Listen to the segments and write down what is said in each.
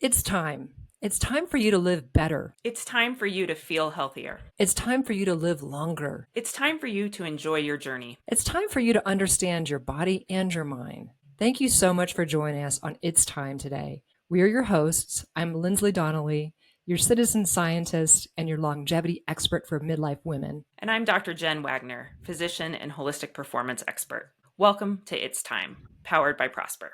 It's time. It's time for you to live better. It's time for you to feel healthier. It's time for you to live longer. It's time for you to enjoy your journey. It's time for you to understand your body and your mind. Thank you so much for joining us on It's Time today. We are your hosts. I'm Linsly Donnelly, your citizen scientist and your longevity expert for midlife women. And I'm Dr. Jen Wagner, physician and holistic performance expert. Welcome to It's Time, powered by Prosper.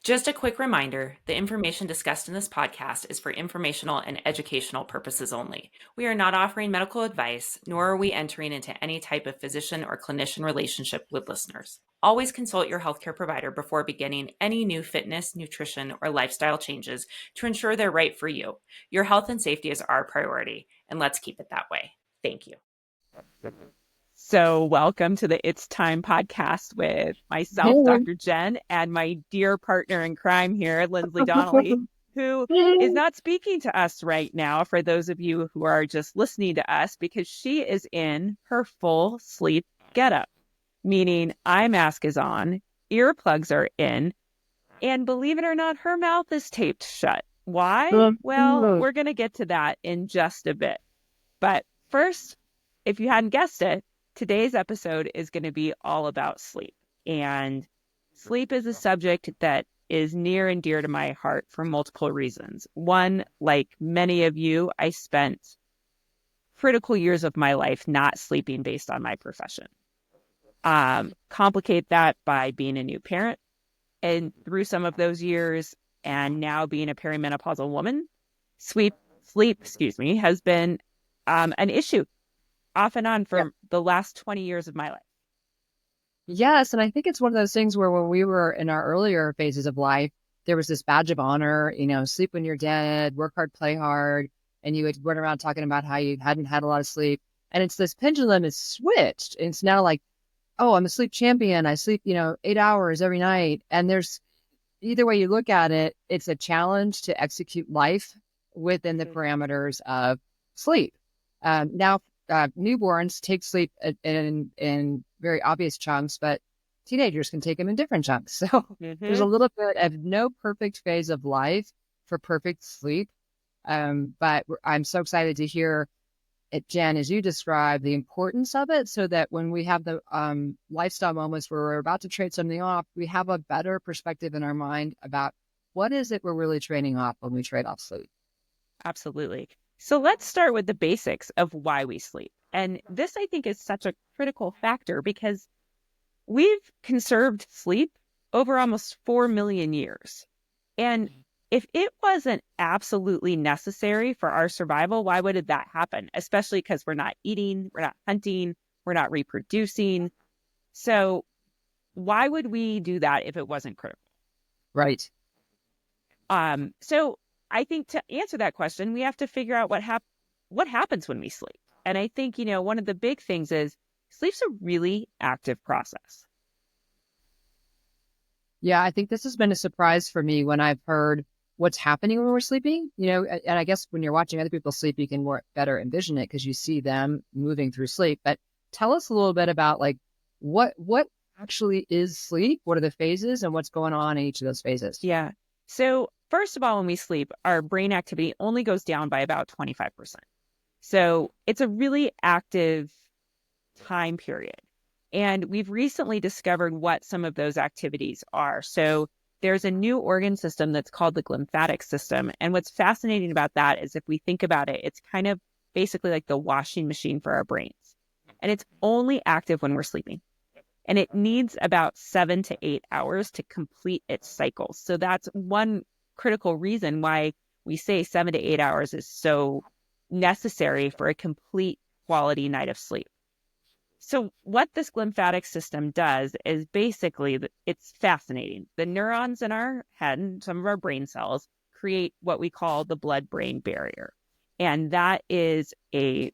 Just a quick reminder, the information discussed in this podcast is for informational and educational purposes only. We are not offering medical advice, nor are we entering into any type of physician or clinician relationship with listeners. Always consult your healthcare provider before beginning any new fitness, nutrition, or lifestyle changes to ensure they're right for you. Your health and safety is our priority, and let's keep it that way. Thank you. So welcome to the It's Time podcast with myself, Dr. Jen, and my dear partner in crime here, Linsly Donnelly, who is not speaking to us right now for those of you who are just listening to us, because she is in her full sleep getup, meaning eye mask is on, earplugs are in, and believe it or not, her mouth is taped shut. Why? Well, we're going to get to that in just a bit. But first, if you hadn't guessed it, today's episode is going to be all about sleep. And sleep is a subject that is near and dear to my heart for multiple reasons. One, like many of you, I spent critical years of my life not sleeping based on my profession. Complicate that by being a new parent. And through some of those years, and now being a perimenopausal woman, sleep, has been an issue off and on for the last 20 years of my life. Yes. And I think it's one of those things where when we were in our earlier phases of life, there was this badge of honor, sleep when you're dead, work hard, play hard. And you would run around talking about how you hadn't had a lot of sleep. And it's this pendulum is switched. It's now like, oh, I'm a sleep champion. I sleep, 8 hours every night. And there's either way you look at it, it's a challenge to execute life within the parameters of sleep. Now, newborns take sleep in very obvious chunks, but teenagers can take them in different chunks. So there's a little bit of no perfect phase of life for perfect sleep. But I'm so excited to hear it, Jen, as you describe the importance of it, so that when we have the lifestyle moments where we're about to trade something off, we have a better perspective in our mind about what is it we're really trading off when we trade off sleep. Absolutely. So let's start with the basics of why we sleep. And this, I think, is such a critical factor because we've conserved sleep over almost 4 million years. And if it wasn't absolutely necessary for our survival, why would that happen? Especially because we're not eating, we're not hunting, we're not reproducing. So why would we do that if it wasn't critical? Right. So I think to answer that question, we have to figure out what happens when we sleep. And I think, one of the big things is sleep's a really active process. Yeah, I think this has been a surprise for me when I've heard what's happening when we're sleeping, and I guess when you're watching other people sleep, you can better envision it because you see them moving through sleep. But tell us a little bit about like what actually is sleep? What are the phases and what's going on in each of those phases? Yeah. So first of all, when we sleep, our brain activity only goes down by about 25%. So it's a really active time period. And we've recently discovered what some of those activities are. So there's a new organ system that's called the glymphatic system. And what's fascinating about that is if we think about it, it's kind of basically like the washing machine for our brains. And it's only active when we're sleeping. And it needs about 7 to 8 hours to complete its cycle. So that's one critical reason why we say 7 to 8 hours is so necessary for a complete quality night of sleep. So what this glymphatic system does is basically, it's fascinating. The neurons in our head and some of our brain cells create what we call the blood-brain barrier. And that is a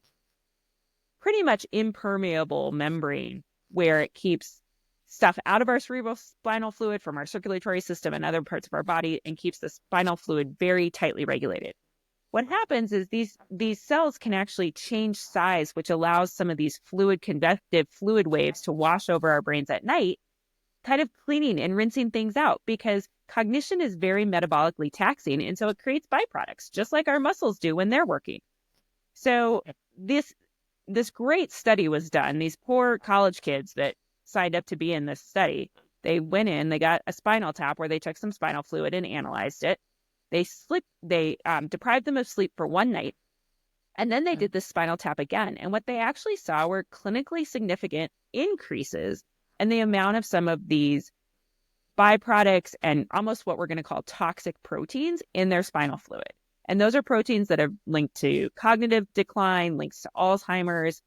pretty much impermeable membrane where it keeps stuff out of our cerebral spinal fluid from our circulatory system and other parts of our body and keeps the spinal fluid very tightly regulated. What happens is these cells can actually change size, which allows some of these convective fluid waves to wash over our brains at night kind of cleaning and rinsing things out, because cognition is very metabolically taxing. And so it creates byproducts, just like our muscles do when they're working. So this great study was done. These poor college kids that signed up to be in this study, they went in, they got a spinal tap where they took some spinal fluid and analyzed it. They deprived them of sleep for one night. And then they did this spinal tap again. And what they actually saw were clinically significant increases in the amount of some of these byproducts and almost what we're going to call toxic proteins in their spinal fluid. And those are proteins that are linked to cognitive decline, links to Alzheimer's.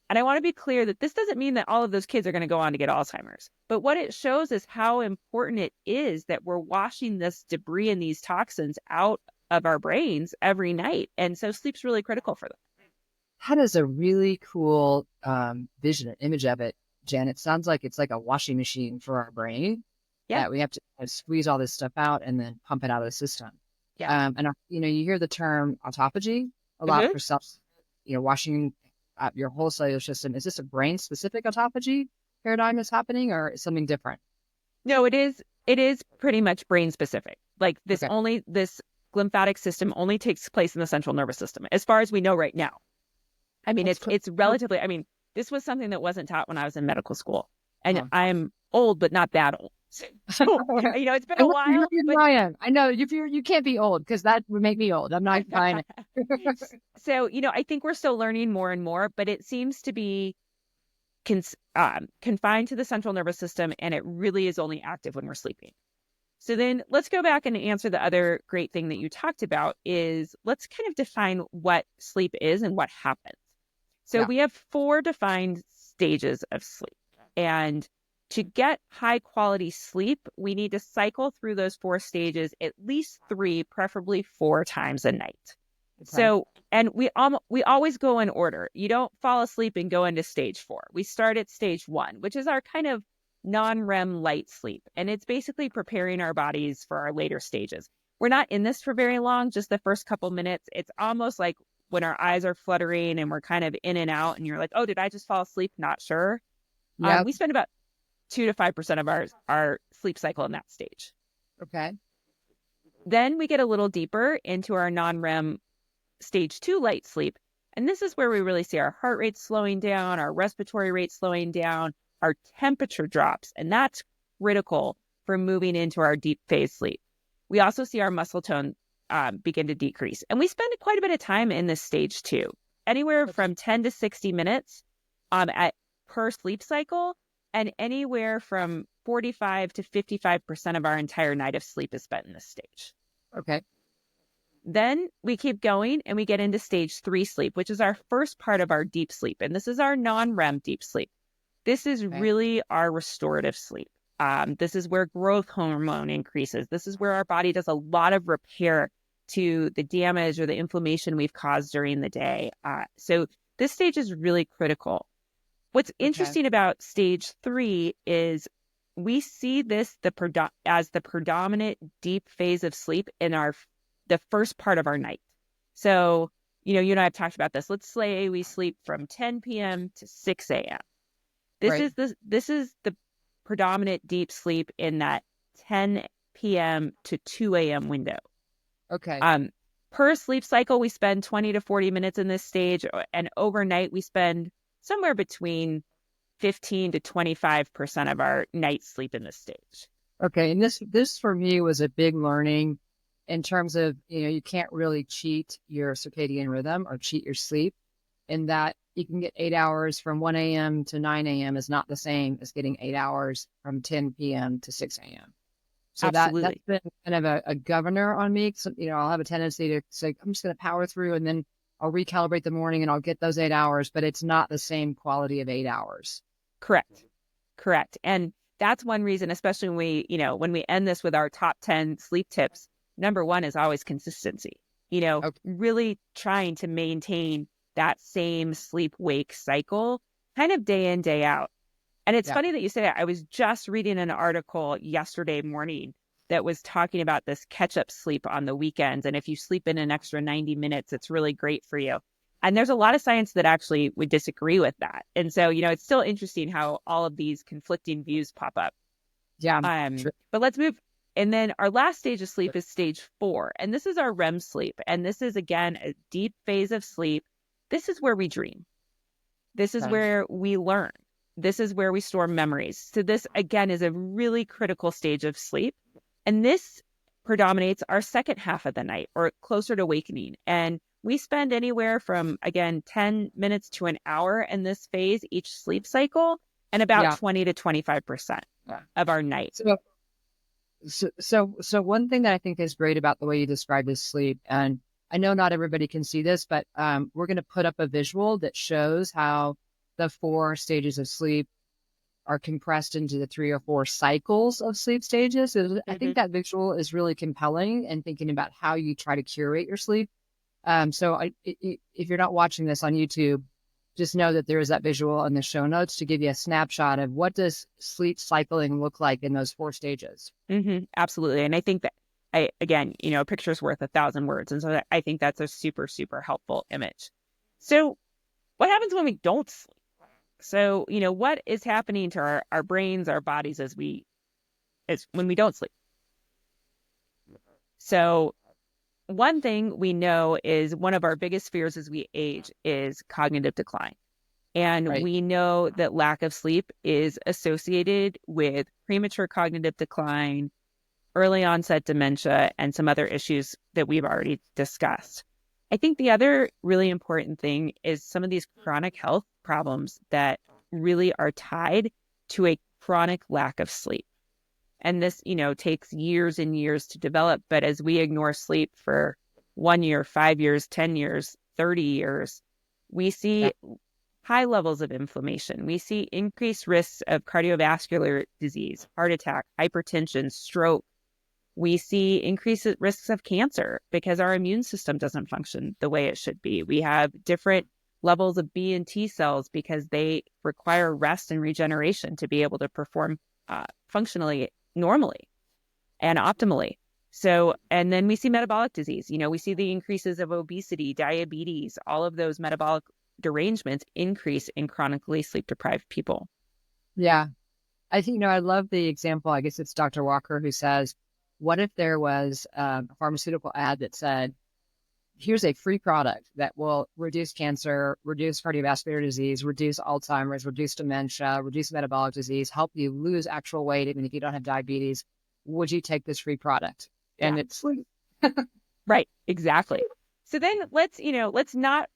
And I want to be clear that this doesn't mean that all of those kids are going to go on to get Alzheimer's. But what it shows is how important it is that we're washing this debris and these toxins out of our brains every night. And so sleep's really critical for them. That is a really cool vision and image of it, Jen. It sounds like it's like a washing machine for our brain. Yeah. That we have to squeeze all this stuff out and then pump it out of the system. Yeah. And you hear the term autophagy a lot for self, washing your whole cellular system. Is this a brain specific autophagy paradigm that's happening, or is something different? No, it is pretty much brain specific. Like this lymphatic system only takes place in the central nervous system, as far as we know right now. I mean, it's relatively, this was something that wasn't taught when I was in medical school, and I'm old, but not that old. So, it's been a while. But I know you can't be old, because that would make me old. I'm not fine. So, I think we're still learning more and more, but it seems to be confined to the central nervous system, and it really is only active when we're sleeping. So then let's go back and answer the other great thing that you talked about is let's kind of define what sleep is and what happens. So we have 4 defined stages of sleep. And to get high quality sleep, we need to cycle through those 4 stages at least 3, preferably 4 times a night. Okay. So, and we always go in order. You don't fall asleep and go into stage 4. We start at stage 1, which is our kind of non-REM light sleep. And it's basically preparing our bodies for our later stages. We're not in this for very long, just the first couple minutes. It's almost like when our eyes are fluttering and we're kind of in and out and you're like, oh, did I just fall asleep? Not sure. Yep. We spend about 2 to 5% of our sleep cycle in that stage. Okay. Then we get a little deeper into our non-REM stage 2 light sleep. And this is where we really see our heart rate slowing down, our respiratory rate slowing down, our temperature drops. And that's critical for moving into our deep phase sleep. We also see our muscle tone begin to decrease. And we spend quite a bit of time in this stage 2, anywhere from 10 to 60 minutes per sleep cycle. And anywhere from 45 to 55% of our entire night of sleep is spent in this stage. Okay. Then we keep going and we get into stage 3 sleep, which is our first part of our deep sleep. And this is our non-REM deep sleep. This is really our restorative sleep. This is where growth hormone increases. This is where our body does a lot of repair to the damage or the inflammation we've caused during the day. So this stage is really critical. What's interesting about stage 3 is we see this as the predominant deep phase of sleep in the first part of our night. So, you and I have talked about this. Let's say we sleep from 10 p.m. to 6 a.m. This is the predominant deep sleep in that 10 p.m. to 2 a.m. window. Okay. Per sleep cycle, we spend 20 to 40 minutes in this stage, and overnight we spend somewhere between 15 to 25% of our night sleep in this stage. Okay. And this for me was a big learning in terms of, you can't really cheat your circadian rhythm or cheat your sleep, in that you can get 8 hours from 1 a.m. to 9 a.m. is not the same as getting 8 hours from 10 p.m. to 6 a.m. So that's been kind of a governor on me. So, I'll have a tendency to say, I'm just going to power through, and then I'll recalibrate the morning and I'll get those 8 hours, but it's not the same quality of 8 hours. Correct. And that's one reason, especially when we end this with our top 10 sleep tips, number 1 is always consistency, really trying to maintain that same sleep-wake cycle kind of day in, day out. And it's funny that you say that. I was just reading an article yesterday morning that was talking about this catch-up sleep on the weekends. And if you sleep in an extra 90 minutes, it's really great for you. And there's a lot of science that actually would disagree with that. And so, it's still interesting how all of these conflicting views pop up. Yeah. But let's move. And then our last stage of sleep is stage 4. And this is our REM sleep. And this is, again, a deep phase of sleep. This is where we dream. This is where we learn. This is where we store memories. So this, again, is a really critical stage of sleep. And this predominates our second half of the night, or closer to awakening. And we spend anywhere from, again, 10 minutes to an hour in this phase each sleep cycle, and about 20 to 25% of our night. So one thing that I think is great about the way you describe this sleep, and I know not everybody can see this, but we're going to put up a visual that shows how the 4 stages of sleep are compressed into the 3 or 4 cycles of sleep stages. So I think that visual is really compelling, and thinking about how you try to curate your sleep. If you're not watching this on YouTube, just know that there is that visual in the show notes to give you a snapshot of what does sleep cycling look like in those 4 stages. Absolutely. And I think that, again, a picture's worth 1,000 words. And so I think that's a super, super helpful image. So what happens when we don't sleep? So, what is happening to our brains, our bodies when we don't sleep? So one thing we know is one of our biggest fears as we age is cognitive decline. And we know that lack of sleep is associated with premature cognitive decline, early onset dementia, and some other issues that we've already discussed. I think the other really important thing is some of these chronic health problems that really are tied to a chronic lack of sleep. And this, takes years and years to develop. But as we ignore sleep for 1 year, 5 years, 10 years, 30 years, we see high levels of inflammation. We see increased risks of cardiovascular disease, heart attack, hypertension, stroke. We see increased risks of cancer because our immune system doesn't function the way it should be. We have different levels of B and T cells because they require rest and regeneration to be able to perform functionally, normally, and optimally. So, and then we see metabolic disease. We see the increases of obesity, diabetes, all of those metabolic derangements increase in chronically sleep deprived people. Yeah. I think, I love the example. I guess it's Dr. Walker who says, what if there was a pharmaceutical ad that said, here's a free product that will reduce cancer, reduce cardiovascular disease, reduce Alzheimer's, reduce dementia, reduce metabolic disease, help you lose actual weight even if you don't have diabetes. Would you take this free product? And it's free. Right, exactly. So then let's not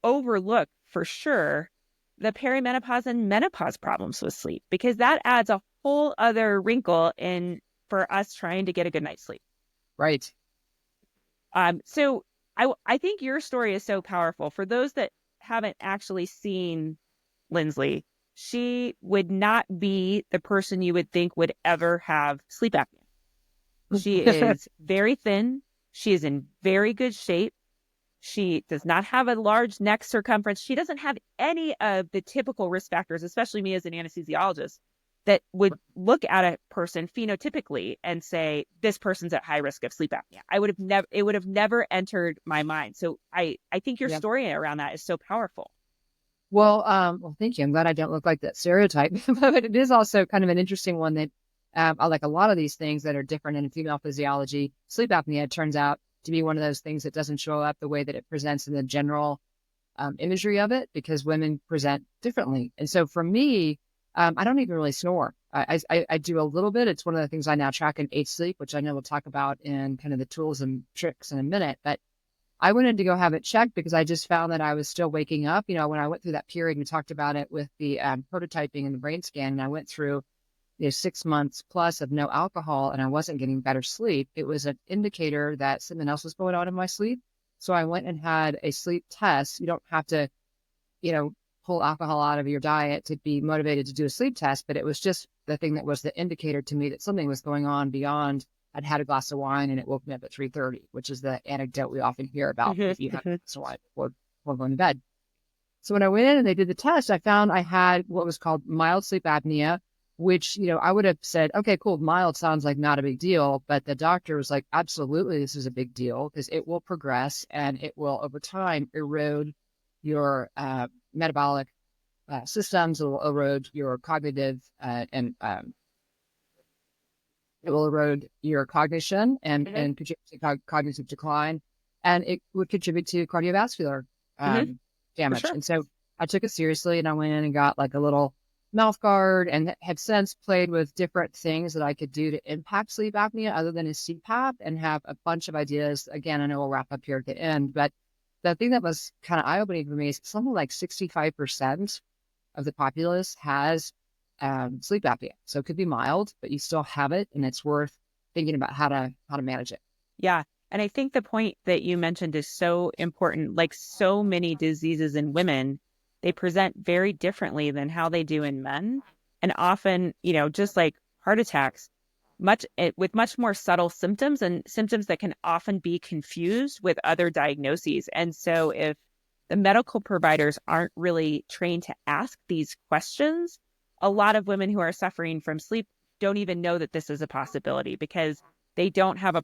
overlook for sure the perimenopause and menopause problems with sleep, because that adds a whole other wrinkle in for us trying to get a good night's sleep. Right. So I think your story is so powerful. For those that haven't actually seen Linsly, she would not be the person you would think would ever have sleep apnea. She is very thin. She is in very good shape. She does not have a large neck circumference. She doesn't have any of the typical risk factors, especially me as an anesthesiologist, that would look at a person phenotypically and say, this person's at high risk of sleep apnea. It would have never entered my mind. So I think your story around that is so powerful. Well, thank you. I'm glad I don't look like that stereotype, but it is also kind of an interesting one that, like a lot of these things that are different in female physiology, sleep apnea turns out to be one of those things that doesn't show up the way that it presents in the general imagery of it, because women present differently. And so for me, I don't even really snore. I do a little bit. It's one of the things I now track in Sleep, which I know we'll talk about in kind of the tools and tricks in a minute. But I wanted to go have it checked because I just found that I was still waking up. When I went through that period, we talked about it with the prototyping and the brain scan, and I went through 6 months plus of no alcohol, and I wasn't getting better sleep. It was an indicator that something else was going on in my sleep. So I went and had a sleep test. You don't have to, pull alcohol out of your diet to be motivated to do a sleep test, but it was just the thing that was the indicator to me that something was going on beyond I'd had a glass of wine and it woke me up at 3:30, which is the anecdote we often hear about if you have a glass of wine before going to bed. So when I went in and they did the test, I found I had what was called mild sleep apnea, which, I would have said, okay, cool, mild sounds like not a big deal. But the doctor was like, absolutely, this is a big deal because it will progress and it will over time erode your metabolic systems. It will erode your cognitive and It will erode your cognition and contribute to cognitive decline, and it would contribute to cardiovascular For damage. sure. And so I took it seriously, and I went in and got like a little mouth guard, and have since played with different things that I could do to impact sleep apnea other than a CPAP, and have a bunch of ideas. Again, I know we'll wrap up here at the end, but the thing that was kind of eye-opening for me is something like 65% of the populace has sleep apnea. So it could be mild, but you still have it, and it's worth thinking about how to manage it. Yeah. And I think the point that you mentioned is so important. Like so many diseases in women, they present very differently than how they do in men. And often, just like heart attacks, with much more subtle symptoms, and symptoms that can often be confused with other diagnoses. And so if the medical providers aren't really trained to ask these questions, a lot of women who are suffering from sleep don't even know that this is a possibility, because they don't have a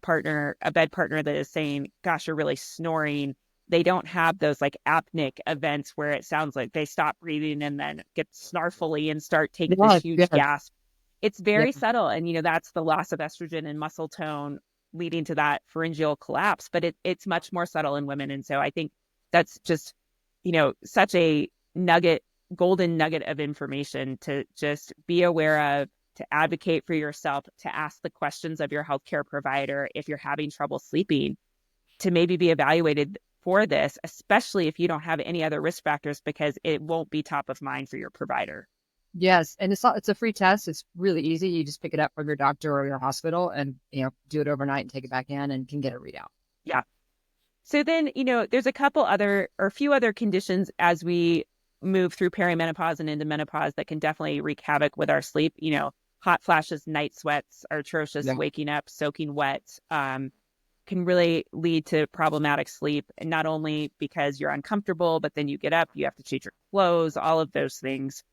bed partner that is saying, gosh, you're really snoring. They don't have those like apneic events where it sounds like they stop breathing and then get snarfully and start taking this huge gasp. It's very subtle. And, that's the loss of estrogen and muscle tone leading to that pharyngeal collapse, but it's much more subtle in women. And so I think that's just, such a golden nugget of information to just be aware of, to advocate for yourself, to ask the questions of your healthcare provider if you're having trouble sleeping, to maybe be evaluated for this, especially if you don't have any other risk factors, because it won't be top of mind for your provider. Yes. And it's a free test. It's really easy. You just pick it up from your doctor or your hospital, and, do it overnight and take it back in and can get a readout. Yeah. So then, there's a few other conditions as we move through perimenopause and into menopause that can definitely wreak havoc with our sleep. Hot flashes, night sweats are atrocious, waking up, soaking wet, can really lead to problematic sleep. And not only because you're uncomfortable, but then you get up, you have to change your clothes, all of those things.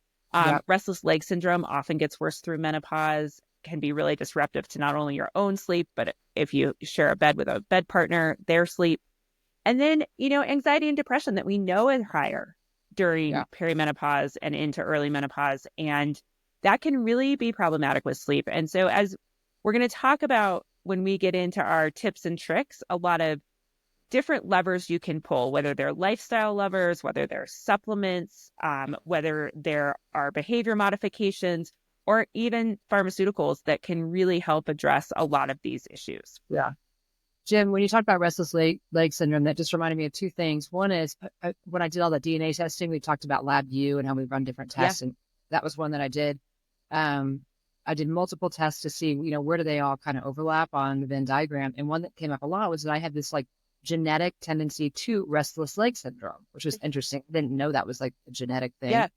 Restless leg syndrome often gets worse through menopause, can be really disruptive to not only your own sleep, but if you share a bed with a bed partner, their sleep. And then, anxiety and depression that we know is higher during perimenopause and into early menopause. And that can really be problematic with sleep. And so as we're going to talk about when we get into our tips and tricks, a lot of different levers you can pull, whether they're lifestyle levers, whether they're supplements, whether there are behavior modifications, or even pharmaceuticals that can really help address a lot of these issues. Yeah. Jim, when you talked about restless leg syndrome, that just reminded me of two things. One is when I did all the DNA testing, we talked about LabVIEW and how we run different tests. And that was one that I did. I did multiple tests to see, where do they all kind of overlap on the Venn diagram. And one that came up a lot was that I had this like genetic tendency to restless leg syndrome, which was interesting. I didn't know that was like a genetic thing. Yeah.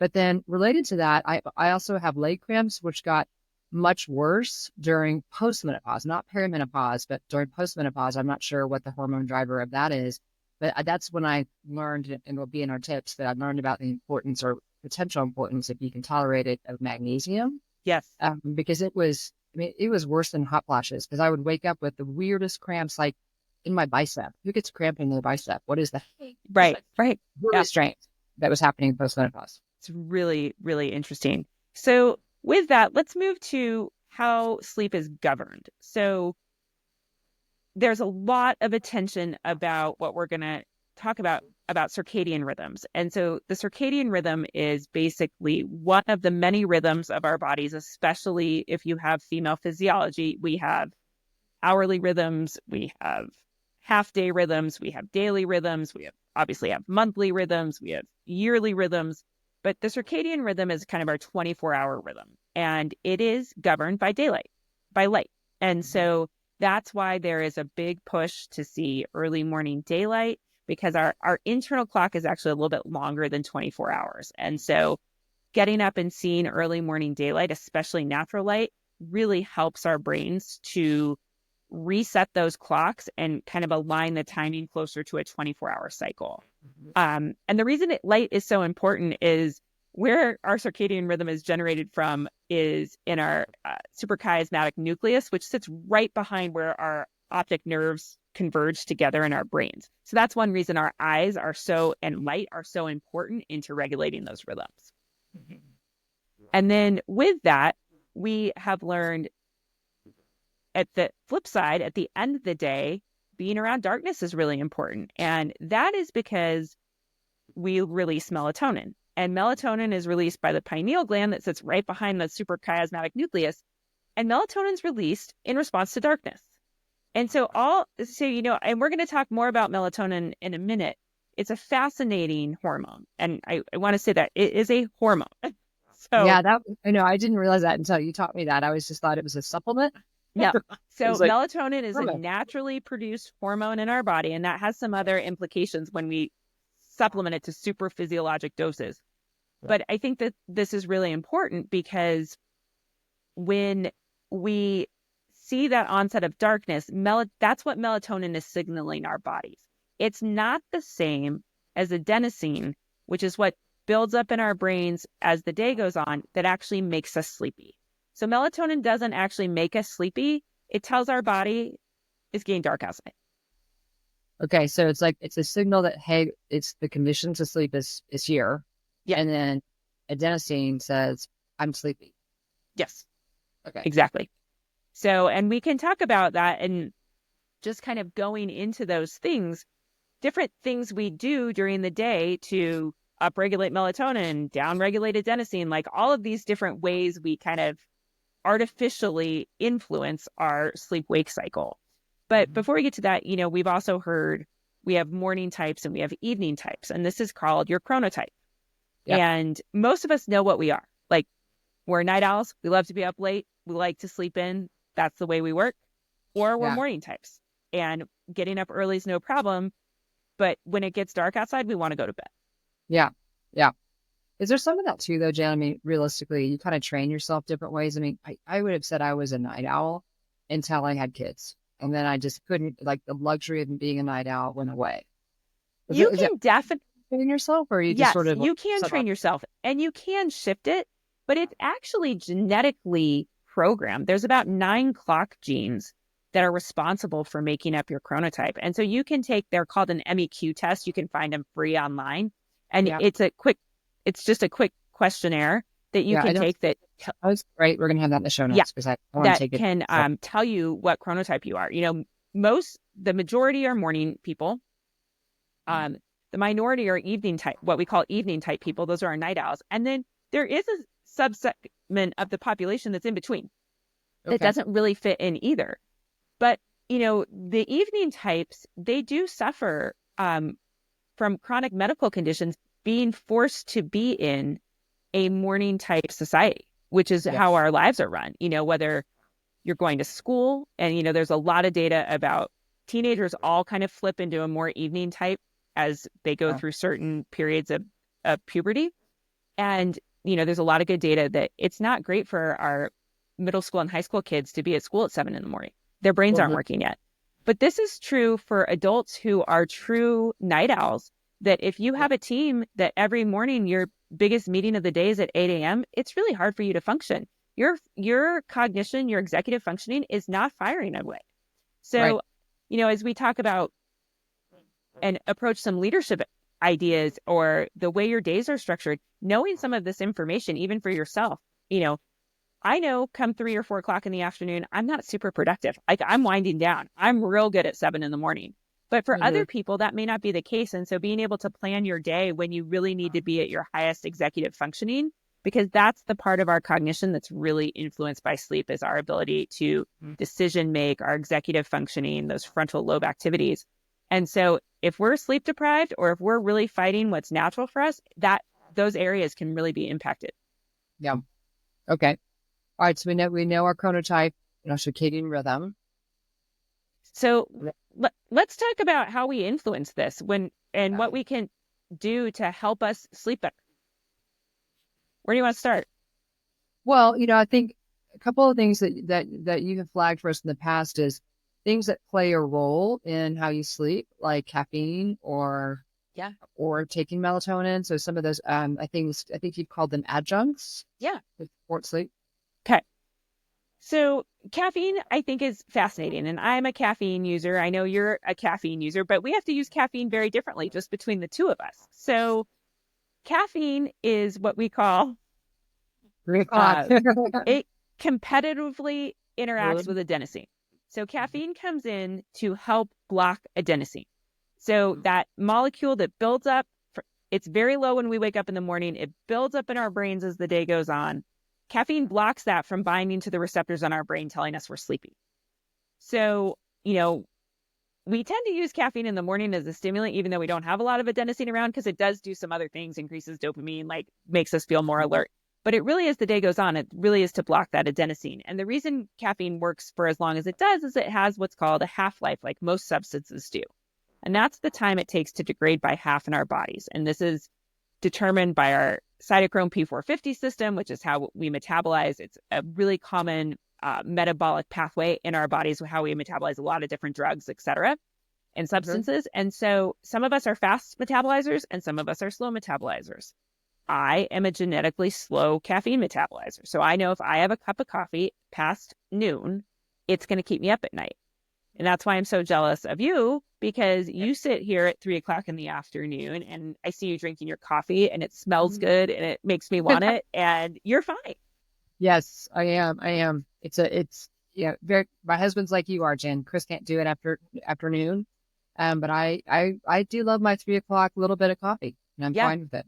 But then related to that, I also have leg cramps, which got much worse during postmenopause, not perimenopause, but during postmenopause. I'm not sure what the hormone driver of that is, but that's when I learned, and it'll be in our tips, that I learned about the importance or potential importance, if you can tolerate it, of magnesium. Yes. Because it was worse than hot flashes, because I would wake up with the weirdest cramps, like in my bicep. Who gets cramping in the bicep? What is that? Right. Really strange that was happening in postmenopause. It's really, really interesting. So with that, let's move to how sleep is governed. So there's a lot of attention about what we're going to talk about circadian rhythms. And so the circadian rhythm is basically one of the many rhythms of our bodies, especially if you have female physiology. We have hourly rhythms, we have half-day rhythms, we have daily rhythms, we obviously have monthly rhythms, we have yearly rhythms. But the circadian rhythm is kind of our 24-hour rhythm, and it is governed by light. And so that's why there is a big push to see early morning daylight, because our internal clock is actually a little bit longer than 24 hours. And so getting up and seeing early morning daylight, especially natural light, really helps our brains to reset those clocks and kind of align the timing closer to a 24-hour cycle. And the reason light is so important is where our circadian rhythm is generated from is in our suprachiasmatic nucleus, which sits right behind where our optic nerves converge together in our brains. So that's one reason our eyes and light are so important into regulating those rhythms. And then with that, we have learned at the flip side, at the end of the day, being around darkness is really important. And that is because we release melatonin. And melatonin is released by the pineal gland that sits right behind the suprachiasmatic nucleus. And melatonin is released in response to darkness. And so and we're going to talk more about melatonin in a minute. It's a fascinating hormone. And I want to say that it is a hormone. So yeah, I didn't realize that until you taught me that. I always just thought it was a supplement. Yeah. So like, melatonin is a naturally produced hormone in our body, and that has some other implications when we supplement it to super physiologic doses. But I think that this is really important because when we see that onset of darkness, that's what melatonin is signaling our bodies. It's not the same as adenosine, which is what builds up in our brains as the day goes on, that actually makes us sleepy. So melatonin doesn't actually make us sleepy. It tells our body it's getting dark outside. Okay, so it's a signal that, hey, it's the condition to sleep is here. Yeah. And then adenosine says, I'm sleepy. Yes. Okay. Exactly. So, and we can talk about that and just kind of going into those things, different things we do during the day to upregulate melatonin, downregulate adenosine, like all of these different ways we kind of artificially influence our sleep-wake cycle. But before we get to that, we've also heard we have morning types and we have evening types, and this is called your chronotype. Yep. And most of us know what we are. Like, we're night owls. We love to be up late. We like to sleep in. That's the way we work. Or we're morning types, and getting up early is no problem. But when it gets dark outside, we want to go to bed. Yeah. Yeah. Is there some of that too, though, Jen? I mean, realistically, you kind of train yourself different ways. I mean, I would have said I was a night owl until I had kids. And then I just couldn't, like, the luxury of being a night owl went away. You can definitely train yourself, or you just sort of... you can train yourself, and you can shift it, but it's actually genetically programmed. There's about 9 clock genes that are responsible for making up your chronotype. And so you can take, they're called an MEQ test. You can find them free online. And it's just a quick questionnaire that you can take that. Oh, it's great. We're going to have that in the show notes because I want to take it. That can tell you what chronotype you are. The majority are morning people. The minority are evening type, what we call evening type people. Those are our night owls. And then there is a subsegment of the population that's in between that doesn't really fit in either. But, the evening types, they do suffer from chronic medical conditions, being forced to be in a morning type society, which is how our lives are run. Whether you're going to school, and, there's a lot of data about teenagers all kind of flip into a more evening type as they go through certain periods of puberty. And, there's a lot of good data that it's not great for our middle school and high school kids to be at school at 7 a.m. Their brains aren't working yet. But this is true for adults who are true night owls, that if you have a team that every morning your biggest meeting of the day is at 8 a.m., it's really hard for you to function. Your cognition, your executive functioning is not firing away. So, as we talk about and approach some leadership ideas or the way your days are structured, knowing some of this information, even for yourself, I know come 3 or 4 o'clock in the afternoon, I'm not super productive. I'm winding down. I'm real good at 7 a.m. But for other people, that may not be the case. And so being able to plan your day when you really need to be at your highest executive functioning, because that's the part of our cognition that's really influenced by sleep, is our ability to decision make, our executive functioning, those frontal lobe activities. And so if we're sleep deprived, or if we're really fighting what's natural for us, those areas can really be impacted. Yeah. Okay. All right. So we know our chronotype, circadian rhythm. So let's talk about how we influence this and what we can do to help us sleep better. Where do you want to start? Well, I think a couple of things that you have flagged for us in the past is things that play a role in how you sleep, like caffeine or taking melatonin. So some of those, I think you've called them adjuncts. Yeah. To support sleep. Okay. So caffeine, I think, is fascinating. And I'm a caffeine user. I know you're a caffeine user, but we have to use caffeine very differently just between the two of us. So caffeine is what we call it competitively interacts with adenosine. So caffeine comes in to help block adenosine. So that molecule that builds up, it's very low when we wake up in the morning. It builds up in our brains as the day goes on. Caffeine blocks that from binding to the receptors on our brain, telling us we're sleepy. So, we tend to use caffeine in the morning as a stimulant, even though we don't have a lot of adenosine around, because it does do some other things, increases dopamine, like makes us feel more alert. But it really, as the day goes on, it really is to block that adenosine. And the reason caffeine works for as long as it does is it has what's called a half-life, like most substances do. And that's the time it takes to degrade by half in our bodies. And this is determined by our cytochrome P450 system, which is how we metabolize. It's a really common metabolic pathway in our bodies, how we metabolize a lot of different drugs, et cetera, and substances. And so some of us are fast metabolizers and some of us are slow metabolizers. I am a genetically slow caffeine metabolizer. So I know if I have a cup of coffee past noon, it's going to keep me up at night. And that's why I'm so jealous of you, because you sit here at 3:00 in the afternoon and I see you drinking your coffee and it smells good and it makes me want it and you're fine. Yes, I am. Very, my husband's like you are, Jen. Chris can't do it after afternoon. But I do love my 3:00 little bit of coffee and I'm fine with it.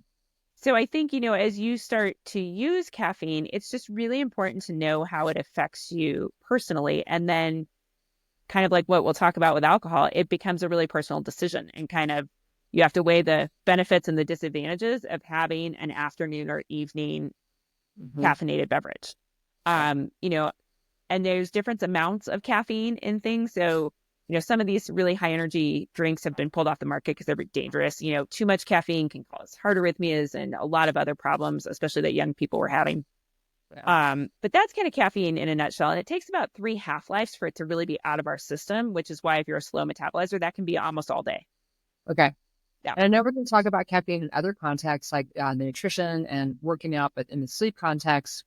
So I think, as you start to use caffeine, it's just really important to know how it affects you personally. And then kind of like what we'll talk about with alcohol, it becomes a really personal decision and kind of you have to weigh the benefits and the disadvantages of having an afternoon or evening caffeinated beverage. And there's different amounts of caffeine in things. So, some of these really high energy drinks have been pulled off the market because they're dangerous. Too much caffeine can cause heart arrhythmias and a lot of other problems, especially that young people were having. But that's kind of caffeine in a nutshell. And it takes about 3 half-lives for it to really be out of our system, which is why if you're a slow metabolizer, that can be almost all day. Okay. Yeah. And I know we're going to talk about caffeine in other contexts, like the nutrition and working out, but in the sleep context,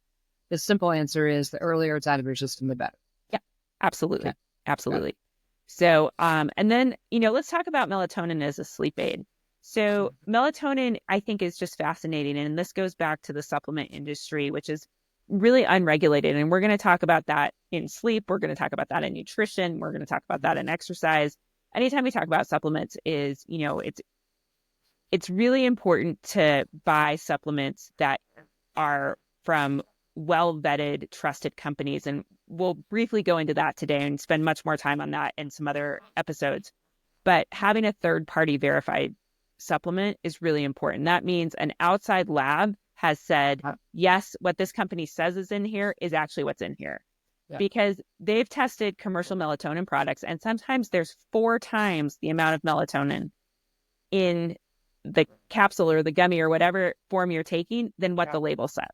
the simple answer is the earlier it's out of your system, the better. Yeah, absolutely. Okay. Absolutely. So, and then, let's talk about melatonin as a sleep aid. So melatonin, I think, is just fascinating. And this goes back to the supplement industry, which is really unregulated. And we're going to talk about that in sleep. We're going to talk about that in nutrition. We're going to talk about that in exercise. Anytime we talk about supplements is, it's really important to buy supplements that are from well-vetted, trusted companies. And we'll briefly go into that today and spend much more time on that in some other episodes. But having a third-party verified supplement is really important. That means an outside lab has said, yes, what this company says is in here is actually what's in here. Yeah. Because they've tested commercial melatonin products, and sometimes there's 4 times the amount of melatonin in the capsule or the gummy or whatever form you're taking than what the label says.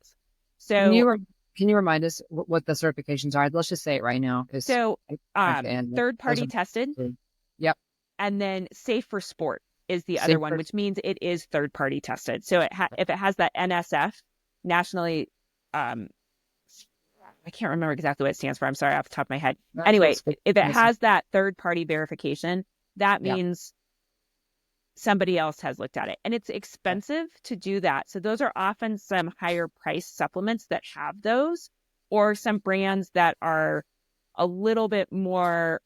So can you remind us what the certifications are? Let's just say it right now. So third-party tested. Yep. And then safe for sport is the other one, which means it is third-party tested. So if it has that NSF, nationally, I can't remember exactly what it stands for. I'm sorry, off the top of my head. Anyway, if it has that third-party verification, that means somebody else has looked at it. And it's expensive to do that. So those are often some higher price supplements that have those, or some brands that are a little bit more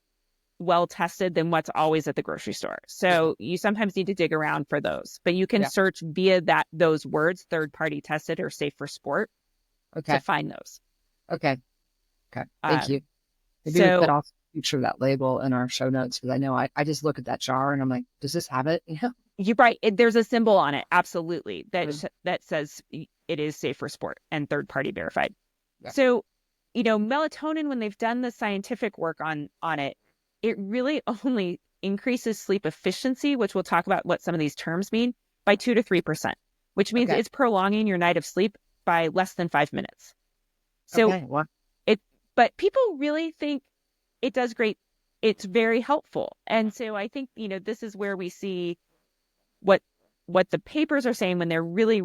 well tested than what's always at the grocery store. So you sometimes need to dig around for those, but you can search via those words, third party tested or safe for sport, to find those. Okay. Thank you. Maybe we could also feature that label in our show notes, because I know I just look at that jar and I'm like, does this have it? You're right. There's a symbol on it. Absolutely. That says it is safe for sport and third party verified. Yeah. So, melatonin, when they've done the scientific work on it, it really only increases sleep efficiency, which we'll talk about what some of these terms mean, by 2 to 3%, which means it's prolonging your night of sleep by less than 5 minutes. So but people really think it does great. It's very helpful. And so I think, this is where we see what the papers are saying when they're really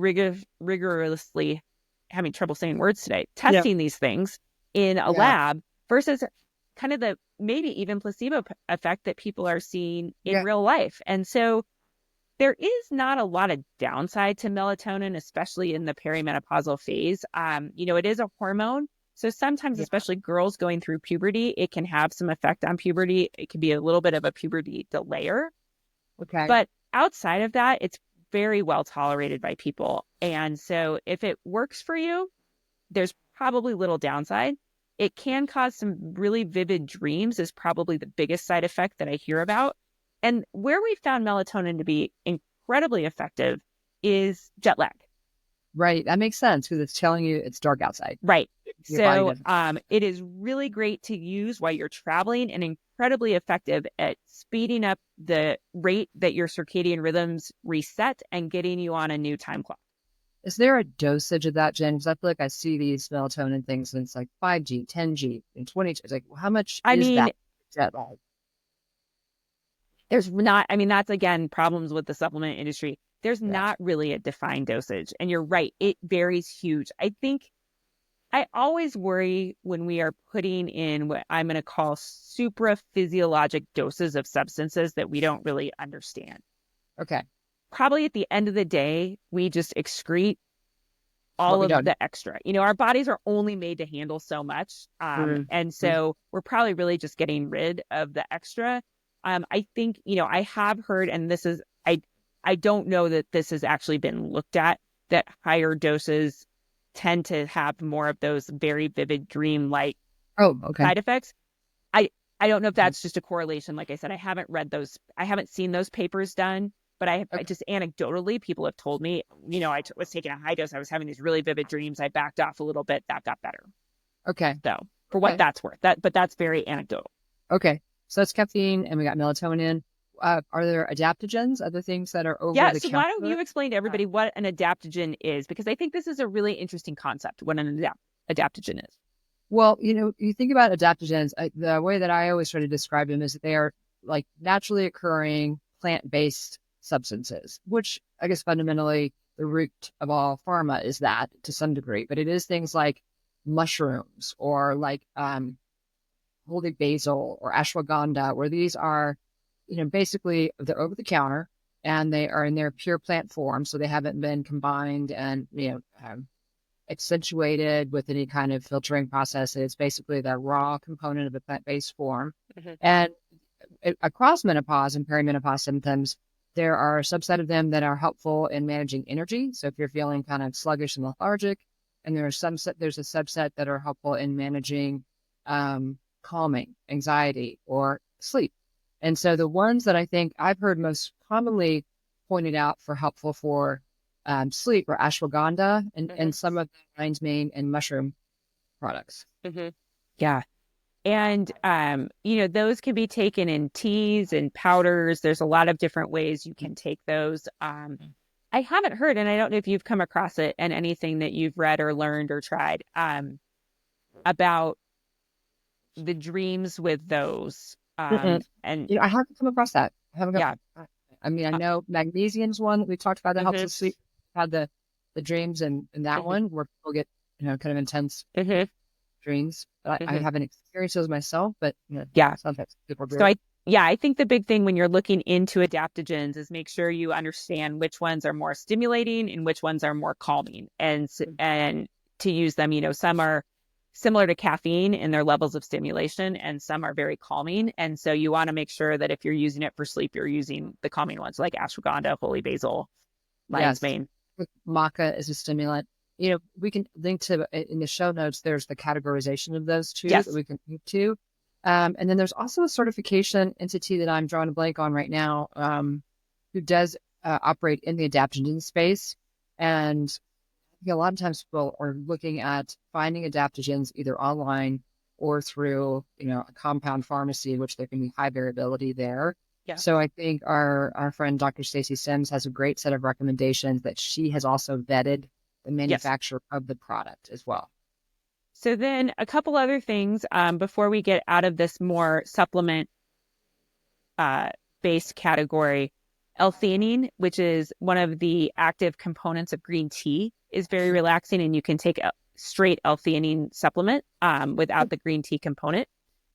rigorously having trouble saying words today, testing these things in a lab versus kind of the maybe even placebo effect that people are seeing in real life. And so there is not a lot of downside to melatonin, especially in the perimenopausal phase. It is a hormone, So sometimes, especially girls going through puberty, it can have some effect on puberty. It can be a little bit of a puberty delayer. Okay. But outside of that, it's very well tolerated by people. And so if it works for you, there's probably little downside. It can cause some really vivid dreams is probably the biggest side effect that I hear about. And where we found melatonin to be incredibly effective is jet lag. Right. That makes sense because it's telling you it's dark outside. Right. Your body So doesn't. it is really great to use while you're traveling and incredibly effective at speeding up the rate that your circadian rhythms reset and getting you on a new time clock. Is there a dosage of that, Jen? Because I feel like I see these melatonin things and it's like 5G, 10G, and 20G. It's like, well, how much is that jet lag? There's not, I mean, that's again, problems with the supplement industry. There's not really a defined dosage. And you're right, it varies huge. I always worry when we are putting in what I'm going to call supraphysiologic doses of substances that we don't really understand. Okay. Probably at the end of the day, we just excrete all of the extra. Our bodies are only made to handle so much. And so we're probably really just getting rid of the extra. I think, I have heard, and this is, I don't know that this has actually been looked at, that higher doses tend to have more of those very vivid dream-like side effects. I don't know if that's just a correlation. Like I said, I haven't read those. I haven't seen those papers done, but I just anecdotally, people have told me, I was taking a high dose. I was having these really vivid dreams. I backed off a little bit. That got better. Okay. So for what that's worth, but that's very anecdotal. Okay. So that's caffeine and we got melatonin. Are there adaptogens, other things that are over the counter? So why don't you explain to everybody what an adaptogen is? Because I think this is a really interesting concept, what an adaptogen is. Well, you think about adaptogens, the way that I always try to describe them is that they are like naturally occurring plant-based substances, which I guess fundamentally the root of all pharma is that to some degree, but it is things like mushrooms or like holy basil or ashwagandha, where these are, basically they're over the counter and they are in their pure plant form. So they haven't been combined and, accentuated with any kind of filtering process. It's basically the raw component of a plant-based form. And across menopause and perimenopause symptoms, there are a subset of them that are helpful in managing energy. So if you're feeling kind of sluggish and lethargic, and there's a subset that are helpful in managing calming, anxiety, or sleep. And so the ones that I think I've heard most commonly pointed out for helpful for sleep are ashwagandha and some of the lion's mane and mushroom products. Yeah. And, those can be taken in teas and powders. There's a lot of different ways you can take those. I haven't heard, and I don't know if you've come across it in anything that you've read or learned or tried, about the dreams with those. And I haven't come across that. I mean, I know magnesium's one that we talked about that helps with sleep. Had the dreams and that one where people get, kind of intense dreams. But I haven't experienced those myself, but sometimes people do. So I think the big thing when you're looking into adaptogens is make sure you understand which ones are more stimulating and which ones are more calming, and to use them. Some are similar to caffeine in their levels of stimulation, and some are very calming. And so you want to make sure that if you're using it for sleep, you're using the calming ones like ashwagandha, holy basil, lion's mane. Maca is a stimulant. We can link to in the show notes. There's the categorization of those two that we can link to. And then there's also a certification entity that I'm drawing a blank on right now, who does operate in the adaptogen space. And a lot of times people are looking at finding adaptogens either online or through, a compound pharmacy, which there can be high variability there. Yeah. So I think our friend Dr. Stacy Sims has a great set of recommendations that she has also vetted the manufacturer of the product as well. So then a couple other things before we get out of this more supplement based category. L-theanine, which is one of the active components of green tea, is very relaxing, and you can take a straight L-theanine supplement without the green tea component.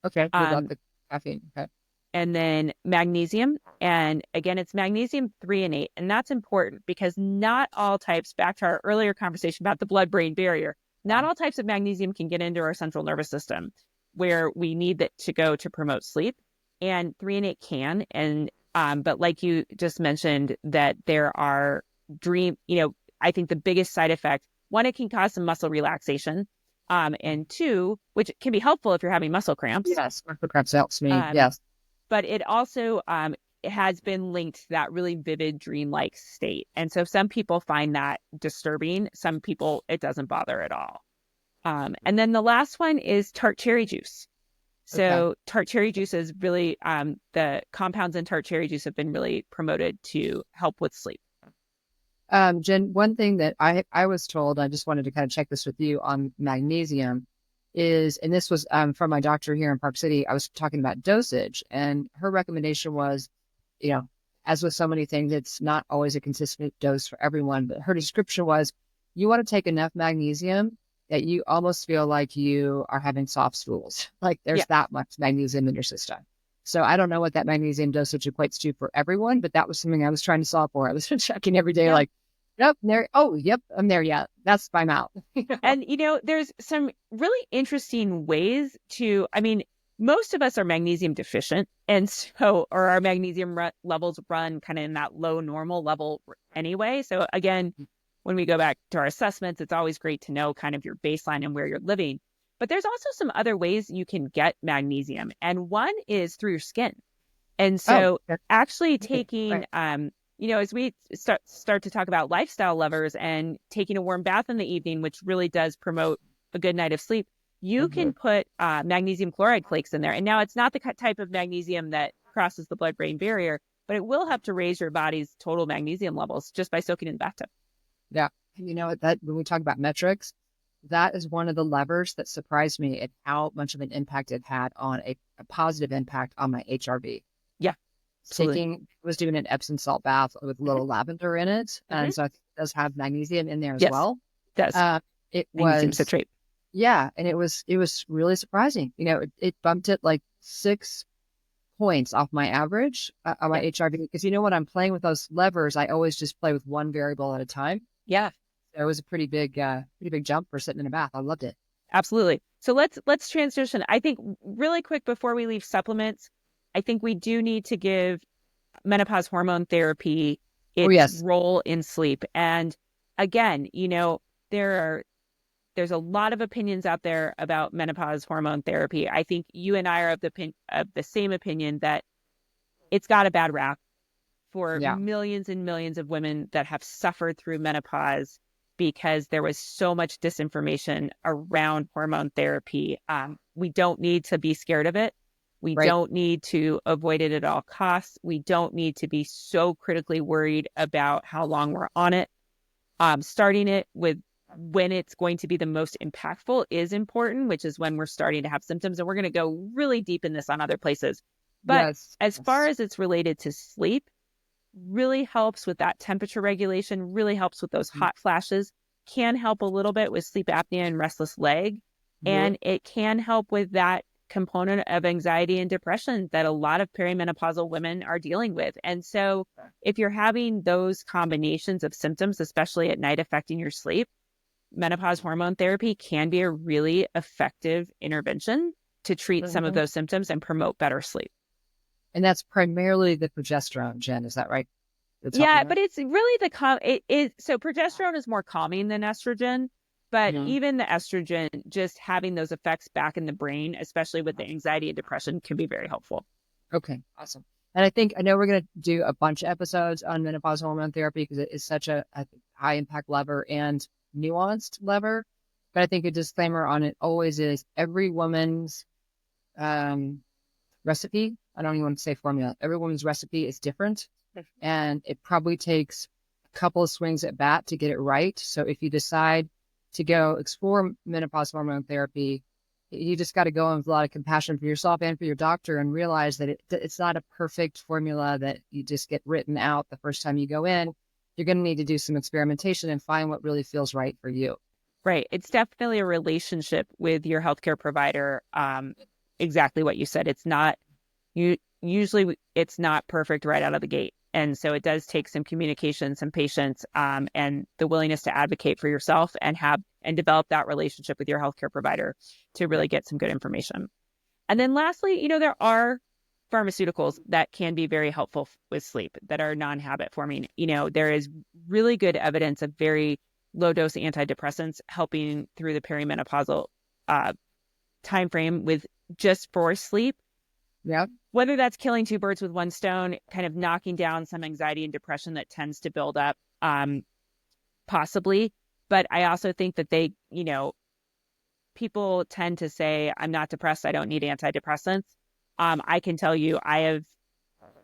Okay, without the caffeine. Okay. And then magnesium, and again, it's magnesium 3 and 8, and that's important because not all types. Back to our earlier conversation about the blood-brain barrier, Not all types of magnesium can get into our central nervous system where we need it to go to promote sleep. And 3 and 8 can. And but like you just mentioned, that there are I think the biggest side effect, one, it can cause some muscle relaxation. And 2, which can be helpful if you're having muscle cramps. Yes, muscle cramps helps me. Yes. But it also it has been linked to that really vivid dreamlike state. And so some people find that disturbing. Some people, it doesn't bother at all. And then the last one is tart cherry juice. So tart cherry juice is really, the compounds in tart cherry juice have been really promoted to help with sleep. Jen, one thing that I was told, I just wanted to kind of check this with you on magnesium is, and this was from my doctor here in Park City, I was talking about dosage, and her recommendation was, as with so many things, it's not always a consistent dose for everyone, but her description was, you want to take enough magnesium that you almost feel like you are having soft stools, like there's that much magnesium in your system. So I don't know what that magnesium dosage equates to for everyone, but that was something I was trying to solve for. I was checking every day, like, yep, there. Oh, yep, I'm there yet. That's I'm out. And there's some really interesting ways to. I mean, most of us are magnesium deficient, and so or our magnesium levels run kind of in that low normal level anyway. So again, when we go back to our assessments, it's always great to know kind of your baseline and where you're living. But there's also some other ways you can get magnesium. And one is through your skin. And so actually taking, as we start to talk about lifestyle levers and taking a warm bath in the evening, which really does promote a good night of sleep, you can put magnesium chloride flakes in there. And now it's not the type of magnesium that crosses the blood-brain barrier, but it will help to raise your body's total magnesium levels just by soaking in the bathtub. Yeah. That when we talk about metrics, that is one of the levers that surprised me at how much of an impact it had on a positive impact on my HRV. Yeah. Was doing an Epsom salt bath with a little lavender in it. And so I think it does have magnesium in there as well. It does. It magnesium was citrate. Yeah. And it was really surprising. It bumped it like 6 points off my average on my HRV. Because when I'm playing with those levers, I always just play with one variable at a time. Yeah. It was a pretty big jump for sitting in a bath. I loved it. Absolutely. So let's transition. I think really quick before we leave supplements, I think we do need to give menopause hormone therapy its role in sleep. And again, there's a lot of opinions out there about menopause hormone therapy. I think you and I are of the same opinion that it's got a bad rap for millions and millions of women that have suffered through menopause because there was so much disinformation around hormone therapy. We don't need to be scared of it. We don't need to avoid it at all costs. We don't need to be so critically worried about how long we're on it. Starting it with when it's going to be the most impactful is important, which is when we're starting to have symptoms. And we're going to go really deep in this on other places. But as far as it's related to sleep, really helps with that temperature regulation, really helps with those hot flashes, can help a little bit with sleep apnea and restless leg. And it can help with that component of anxiety and depression that a lot of perimenopausal women are dealing with. And so if you're having those combinations of symptoms, especially at night affecting your sleep, menopause hormone therapy can be a really effective intervention to treat some of those symptoms and promote better sleep. And that's primarily the progesterone, Jen. Is that right? Yeah, but it's really so progesterone is more calming than estrogen, but even the estrogen, just having those effects back in the brain, especially with the anxiety and depression, can be very helpful. Okay, awesome. And I know we're going to do a bunch of episodes on menopause hormone therapy because it is such a high impact lever and nuanced lever. But I think a disclaimer on it always is every woman's recipe. I don't even want to say formula. Every woman's recipe is different. And it probably takes a couple of swings at bat to get it right. So if you decide to go explore menopause hormone therapy, you just got to go in with a lot of compassion for yourself and for your doctor and realize that it's not a perfect formula that you just get written out the first time you go in. You're going to need to do some experimentation and find what really feels right for you. Right. It's definitely a relationship with your healthcare provider. Exactly what you said. It's not, usually it's not perfect right out of the gate. And so it does take some communication, some patience, and the willingness to advocate for yourself and and develop that relationship with your healthcare provider to really get some good information. And then lastly, there are pharmaceuticals that can be very helpful with sleep that are non-habit forming. There is really good evidence of very low dose antidepressants helping through the perimenopausal time frame with just for sleep. Yeah. Whether that's killing two birds with one stone, kind of knocking down some anxiety and depression that tends to build up, possibly. But I also think that people tend to say, I'm not depressed, I don't need antidepressants. I can tell you, I have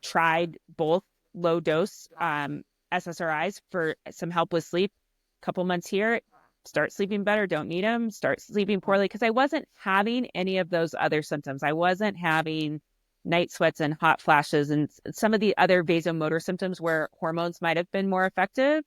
tried both low dose SSRIs for some help with sleep. A couple months here, start sleeping better, don't need them, start sleeping poorly, because I wasn't having any of those other symptoms. I wasn't having night sweats and hot flashes and some of the other vasomotor symptoms where hormones might have been more effective.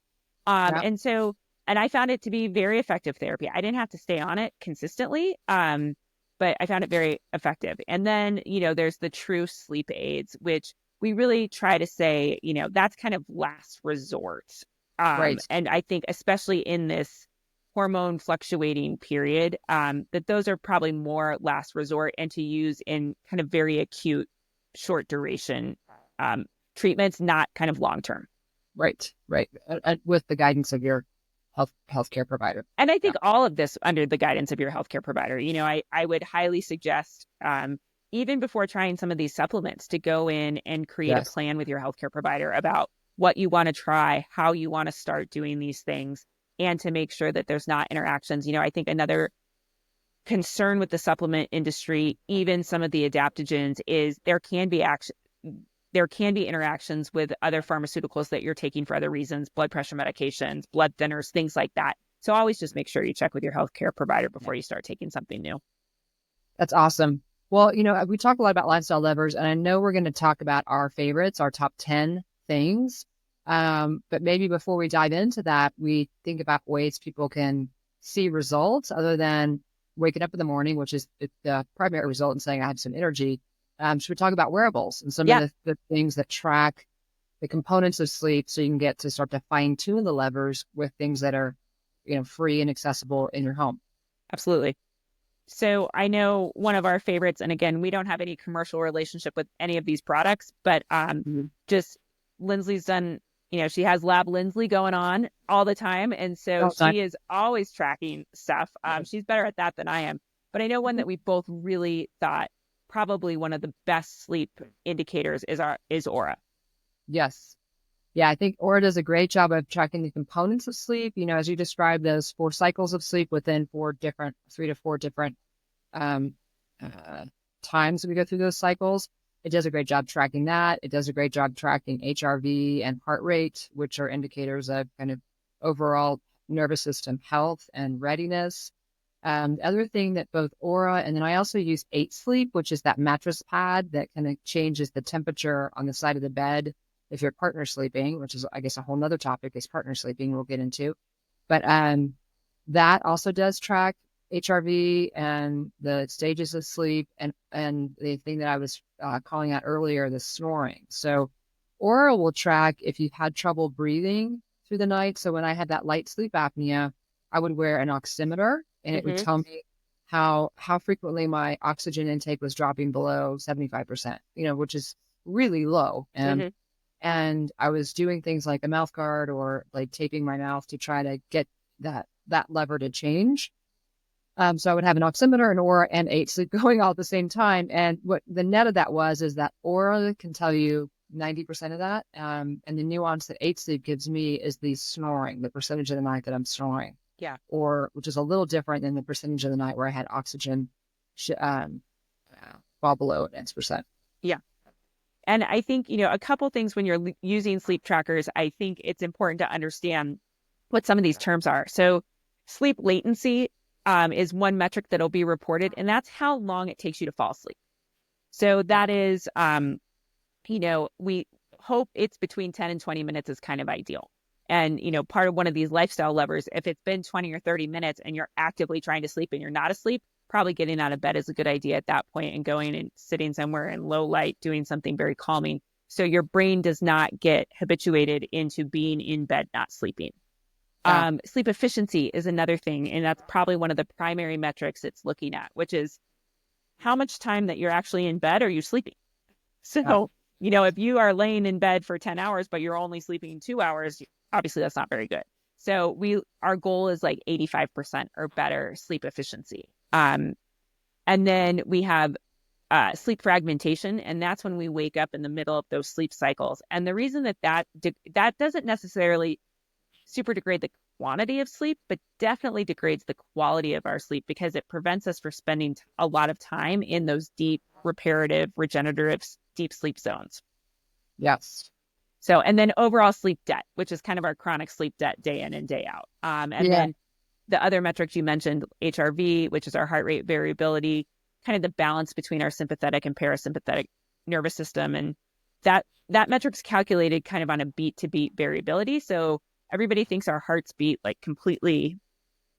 And I found it to be very effective therapy. I didn't have to stay on it consistently, but I found it very effective. And then, there's the true sleep aids, which we really try to say, that's kind of last resort. Right. And I think especially in this hormone fluctuating period, that those are probably more last resort and to use in kind of very acute, short duration treatments, not kind of long term. Right. With the guidance of your healthcare provider. And I think all of this under the guidance of your healthcare provider. I would highly suggest, even before trying some of these supplements, to go in and create a plan with your healthcare provider about what you want to try, how you want to start doing these things, and to make sure that there's not interactions. I think another concern with the supplement industry, even some of the adaptogens, is there can be interactions with other pharmaceuticals that you're taking for other reasons, blood pressure medications, blood thinners, things like that. So always just make sure you check with your healthcare provider before you start taking something new. That's awesome. Well, we talk a lot about lifestyle levers, and I know we're going to talk about our favorites, our top 10 things. But maybe before we dive into that, we think about ways people can see results other than waking up in the morning, which is the primary result in saying I have some energy. Should we talk about wearables and some of the things that track the components of sleep so you can get to start to fine tune the levers with things that are, free and accessible in your home? Absolutely. So I know one of our favorites, and again, we don't have any commercial relationship with any of these products, but just Linsly's done, she has Lab Linsly going on all the time. And so she is always tracking stuff. She's better at that than I am. But I know one that we both really thought probably one of the best sleep indicators is Aura. Yes. Yeah, I think Aura does a great job of tracking the components of sleep. As you described, those 4 cycles of sleep within 3 to 4 different times we go through those cycles. It does a great job tracking that. It does a great job tracking HRV and heart rate, which are indicators of kind of overall nervous system health and readiness. The other thing that both Aura and then I also use 8 Sleep, which is that mattress pad that kind of changes the temperature on the side of the bed if you're partner sleeping, which is, I guess, a whole nother topic is partner sleeping we'll get into. But that also does track HRV and the stages of sleep and the thing that I was calling out earlier, the snoring. So Aura will track if you've had trouble breathing through the night. So when I had that light sleep apnea, I would wear an oximeter and it would tell me how frequently my oxygen intake was dropping below 75%, which is really low. And I was doing things like a mouth guard or like taping my mouth to try to get that lever to change. So I would have an oximeter, an Aura, and 8 Sleep going all at the same time. And what the net of that is that Aura can tell you 90% of that. And the nuance that 8 Sleep gives me is the snoring, the percentage of the night that I'm snoring. Yeah. Or which is a little different than the percentage of the night where I had oxygen fall below 90%. Yeah. And I think, a couple things when you're using sleep trackers, I think it's important to understand what some of these terms are. So sleep latency is one metric that'll be reported, and that's how long it takes you to fall asleep. So that is, we hope it's between 10 and 20 minutes is kind of ideal. And, part of one of these lifestyle levers, if it's been 20 or 30 minutes and you're actively trying to sleep and you're not asleep, probably getting out of bed is a good idea at that point and going and sitting somewhere in low light, doing something very calming. So your brain does not get habituated into being in bed, not sleeping. Yeah. Sleep efficiency is another thing. And that's probably one of the primary metrics it's looking at, which is how much time that you're actually in bed are you sleeping? Yeah. So, if you are laying in bed for 10 hours, but you're only sleeping 2 hours, obviously that's not very good. So our goal is like 85% or better sleep efficiency. And then we have sleep fragmentation, and that's when we wake up in the middle of those sleep cycles. And the reason that doesn't necessarily super degrade the quantity of sleep, but definitely degrades the quality of our sleep because it prevents us from spending a lot of time in those deep, reparative, regenerative, deep sleep zones. Yes. So, and then overall sleep debt, which is kind of our chronic sleep debt day in and day out. Then the other metrics you mentioned, HRV, which is our heart rate variability, kind of the balance between our sympathetic and parasympathetic nervous system. And that metric's calculated kind of on a beat to beat variability. So everybody thinks our hearts beat like completely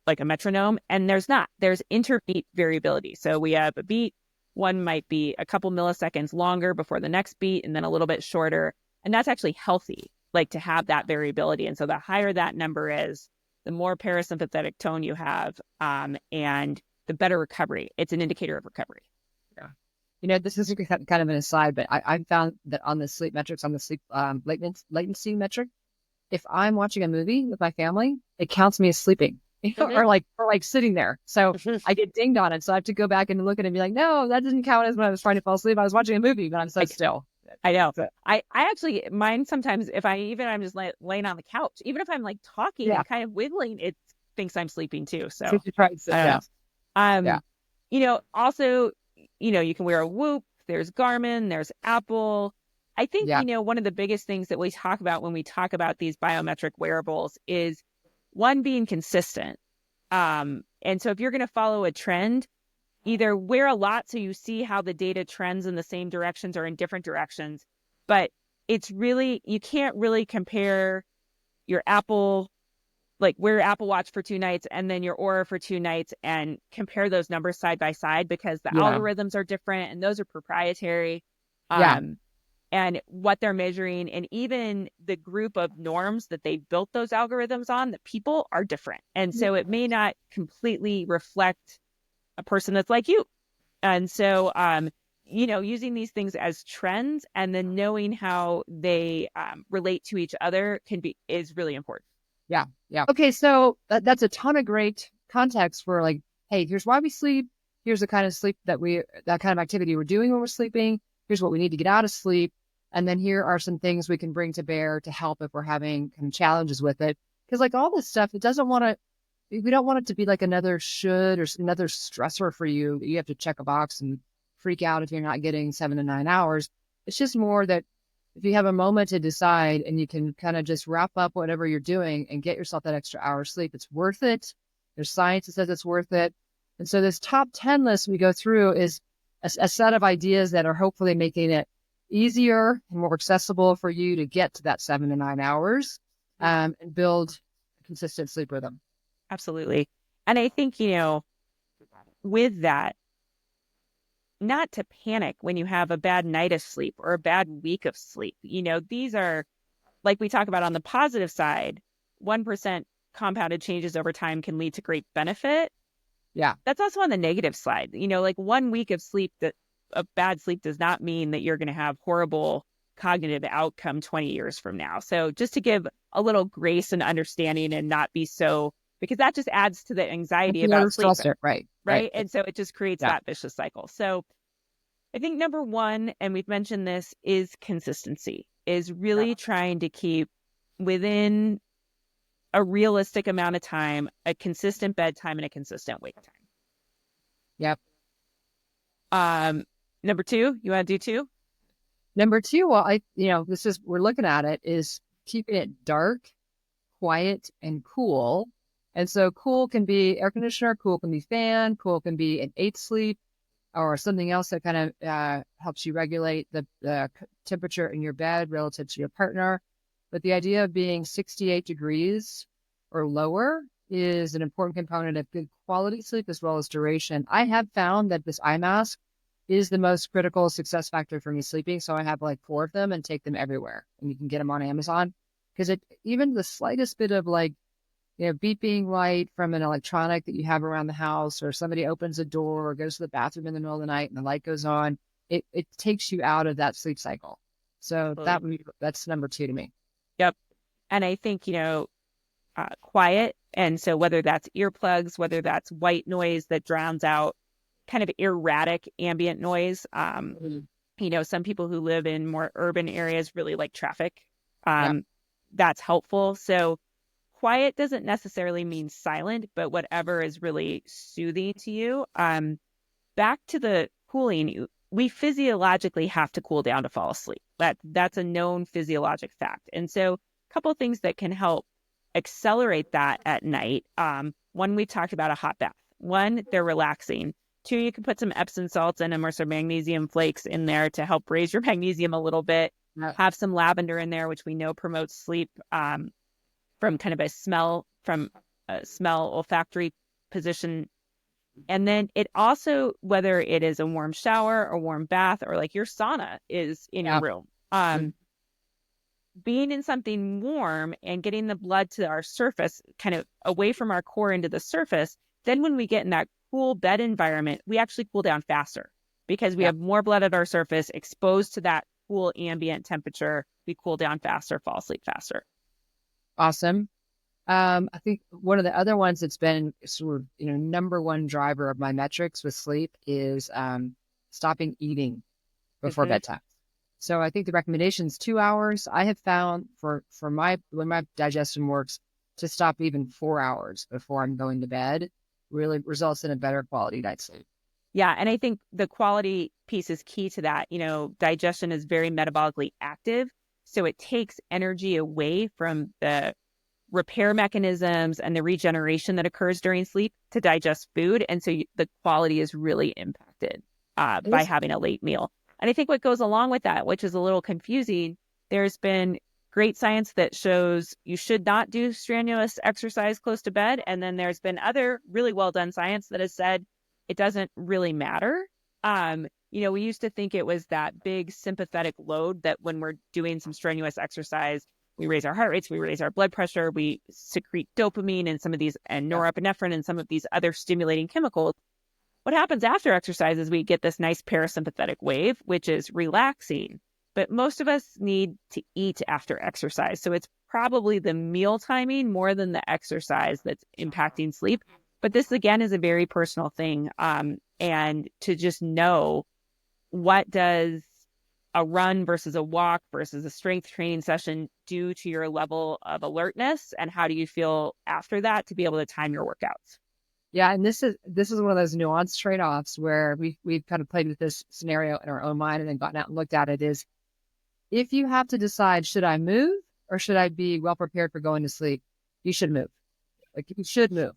like a metronome, and there's not. There's interbeat variability. So we have a beat, one might be a couple milliseconds longer before the next beat, and then a little bit shorter. And that's actually healthy, like to have that variability. And so the higher that number is, the more parasympathetic tone you have, and the better recovery. It's an indicator of recovery. Yeah. This is kind of an aside, but I found that on the sleep metrics, on the sleep latency metric, if I'm watching a movie with my family, it counts me as sleeping, or like sitting there. So I get dinged on it. So I have to go back and look at it and be like, no, that didn't count as when I was trying to fall asleep. I was watching a movie, but I'm so still. I know. I actually, mine sometimes, if I'm just laying on the couch, even if I'm like talking and kind of wiggling, it thinks I'm sleeping too. So also, you can wear a Whoop, there's Garmin, there's Apple. I think, one of the biggest things that we talk about when we talk about these biometric wearables is one, being consistent. And so if you're going to follow a trend, either wear a lot so you see how the data trends in the same directions or in different directions. But it's really, you can't really compare your Apple, like wear Apple Watch for 2 nights and then your Aura for 2 nights and compare those numbers side by side, because the algorithms are different and those are proprietary. And what they're measuring, and even the group of norms that they built those algorithms on, the people are different. And so it may not completely reflect a person that's like you. And so, using these things as trends and then knowing how they relate to each other is really important. Yeah. Yeah. Okay. So that's a ton of great context for like, hey, here's why we sleep. Here's the kind of sleep that kind of activity we're doing when we're sleeping. Here's what we need to get out of sleep. And then here are some things we can bring to bear to help if we're having kind of challenges with it. Because like all this stuff, we don't want it to be like another should or another stressor for you. You have to check a box and freak out if you're not getting 7 to 9 hours. It's just more that if you have a moment to decide and you can kind of just wrap up whatever you're doing and get yourself that extra hour of sleep, it's worth it. There's science that says it's worth it. And so this top 10 list we go through is a set of ideas that are hopefully making it easier and more accessible for you to get to that 7 to 9 hours and build a consistent sleep rhythm. Absolutely. And I think, with that, not to panic when you have a bad night of sleep or a bad week of sleep. These are, like we talk about on the positive side, 1% compounded changes over time can lead to great benefit. Yeah. That's also on the negative side. Like 1 week of sleep, of bad sleep does not mean that you're going to have horrible cognitive outcome 20 years from now. So just to give a little grace and understanding and not be so, because that just adds to the anxiety about sleep. Right. And so it just creates that vicious cycle. So I think number one, and we've mentioned this, is consistency, is really trying to keep within a realistic amount of time, a consistent bedtime and a consistent wake time. Yep. Number two, you want to do two? Number two, well, we're looking at it, is keeping it dark, quiet, and cool. And so cool can be air conditioner, cool can be fan, cool can be an 8 sleep, or something else that kind of helps you regulate the temperature in your bed relative to your partner. But the idea of being 68 degrees or lower is an important component of good quality sleep as well as duration. I have found that this eye mask is the most critical success factor for me sleeping. So I have like 4 of them and take them everywhere. And you can get them on Amazon, because even the slightest bit of like beeping light from an electronic that you have around the house, or somebody opens a door or goes to the bathroom in the middle of the night and the light goes on, it takes you out of that sleep cycle. So that's number 2 to me. Yep. And I think, quiet. And so whether that's earplugs, whether that's white noise that drowns out kind of erratic ambient noise. Some people who live in more urban areas really like traffic. That's helpful. So quiet doesn't necessarily mean silent, but whatever is really soothing to you. Back to the cooling, we physiologically have to cool down to fall asleep. That's a known physiologic fact. And so a couple of things that can help accelerate that at night. One, we talked about a hot bath. One, they're relaxing. 2, you can put some Epsom salts in them or some magnesium flakes in there to help raise your magnesium a little bit. Have some lavender in there, which we know promotes sleep from kind of a smell olfactory position. And then it also, whether it is a warm shower or warm bath or like your sauna is in your room, being in something warm and getting the blood to our surface, kind of away from our core into the surface, then when we get in that cool bed environment, we actually cool down faster because we have more blood at our surface exposed to that cool ambient temperature. We cool down faster, fall asleep faster. Awesome. I think one of the other ones that's been sort of, number one driver of my metrics with sleep is stopping eating before bedtime. So I think the recommendation is 2 hours. I have found for when my digestion works, to stop even 4 hours before I'm going to bed really results in a better quality night's sleep. Yeah. And I think the quality piece is key to that. Digestion is very metabolically active. So it takes energy away from the repair mechanisms and the regeneration that occurs during sleep to digest food. And so the quality is really impacted by having a late meal. And I think what goes along with that, which is a little confusing, there's been great science that shows you should not do strenuous exercise close to bed. And then there's been other really well done science that has said it doesn't really matter. We used to think it was that big sympathetic load that when we're doing some strenuous exercise, we raise our heart rates, we raise our blood pressure, we secrete dopamine and norepinephrine and some of these other stimulating chemicals. What happens after exercise is we get this nice parasympathetic wave, which is relaxing. But most of us need to eat after exercise. So it's probably the meal timing more than the exercise that's impacting sleep. But this, again, is a very personal thing. And to just know what does a run versus a walk versus a strength training session do to your level of alertness, and how do you feel after that to be able to time your workouts? Yeah, and this is one of those nuanced trade-offs where we've kind of played with this scenario in our own mind and then gotten out and looked at it. Is if you have to decide, should I move or should I be well prepared for going to sleep? You should move. You should move.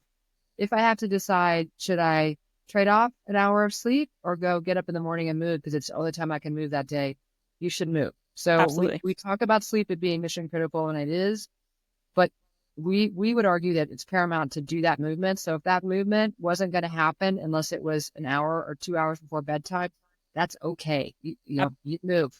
If I have to decide, should I trade off an hour of sleep or go get up in the morning and move because it's the only time I can move that day, you should move. So we talk about sleep as being mission critical, and it is, but we would argue that it's paramount to do that movement. So if that movement wasn't going to happen unless it was an hour or 2 hours before bedtime, that's okay. You move.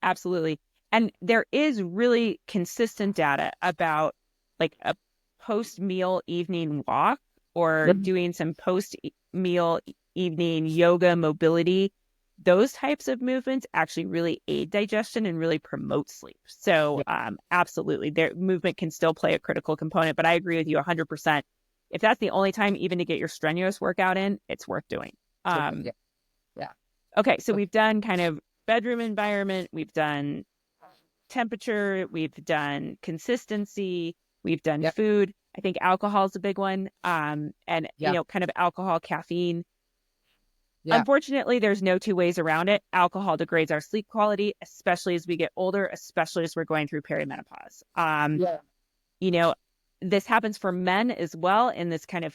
Absolutely. And there is really consistent data about like a post-meal evening walk or doing some post-meal evening yoga mobility. Those types of movements actually really aid digestion and really promote sleep. So absolutely, their movement can still play a critical component. But I agree with you 100%. If that's the only time even to get your strenuous workout in, it's worth doing. Okay, so we've done kind of bedroom environment, we've done temperature, we've done consistency, we've done food. I think alcohol is a big one. And kind of alcohol, caffeine. Unfortunately, there's no two ways around it. Alcohol degrades our sleep quality, especially as we get older, especially as we're going through perimenopause. This happens for men as well in this kind of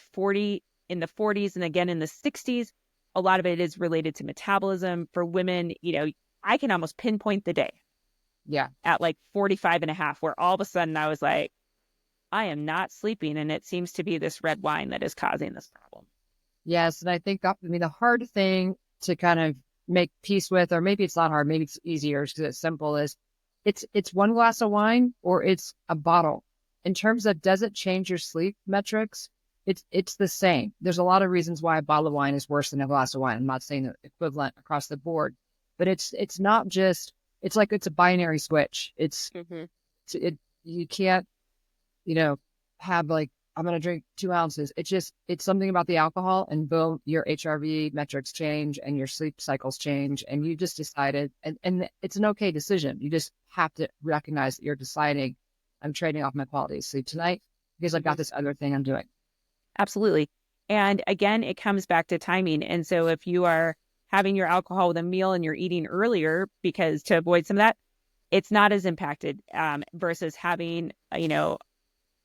in the 40s and again in the 60s. A lot of it is related to metabolism. For women, I can almost pinpoint the day. At like 45 and a half, where all of a sudden I was like, I am not sleeping. And it seems to be this red wine that is causing this problem. Yes. And I think the hard thing to kind of make peace with, or maybe it's not hard, maybe it's easier because it's simple, is it's one glass of wine or it's a bottle. in terms of, does it change your sleep metrics? It's the same. There's a lot of reasons why a bottle of wine is worse than a glass of wine. I'm not saying the equivalent across the board, but it's not just, it's like it's a binary switch. You can't, have like, I'm going to drink 2 ounces. It's something about the alcohol, and boom, your HRV metrics change and your sleep cycles change. And you just decided, and it's an okay decision. You just have to recognize that you're deciding, I'm trading off my quality of sleep tonight because I've got this other thing I'm doing. Absolutely. And again, it comes back to timing. And so if you are having your alcohol with a meal and you're eating earlier because to avoid some of that, it's not as impacted versus having,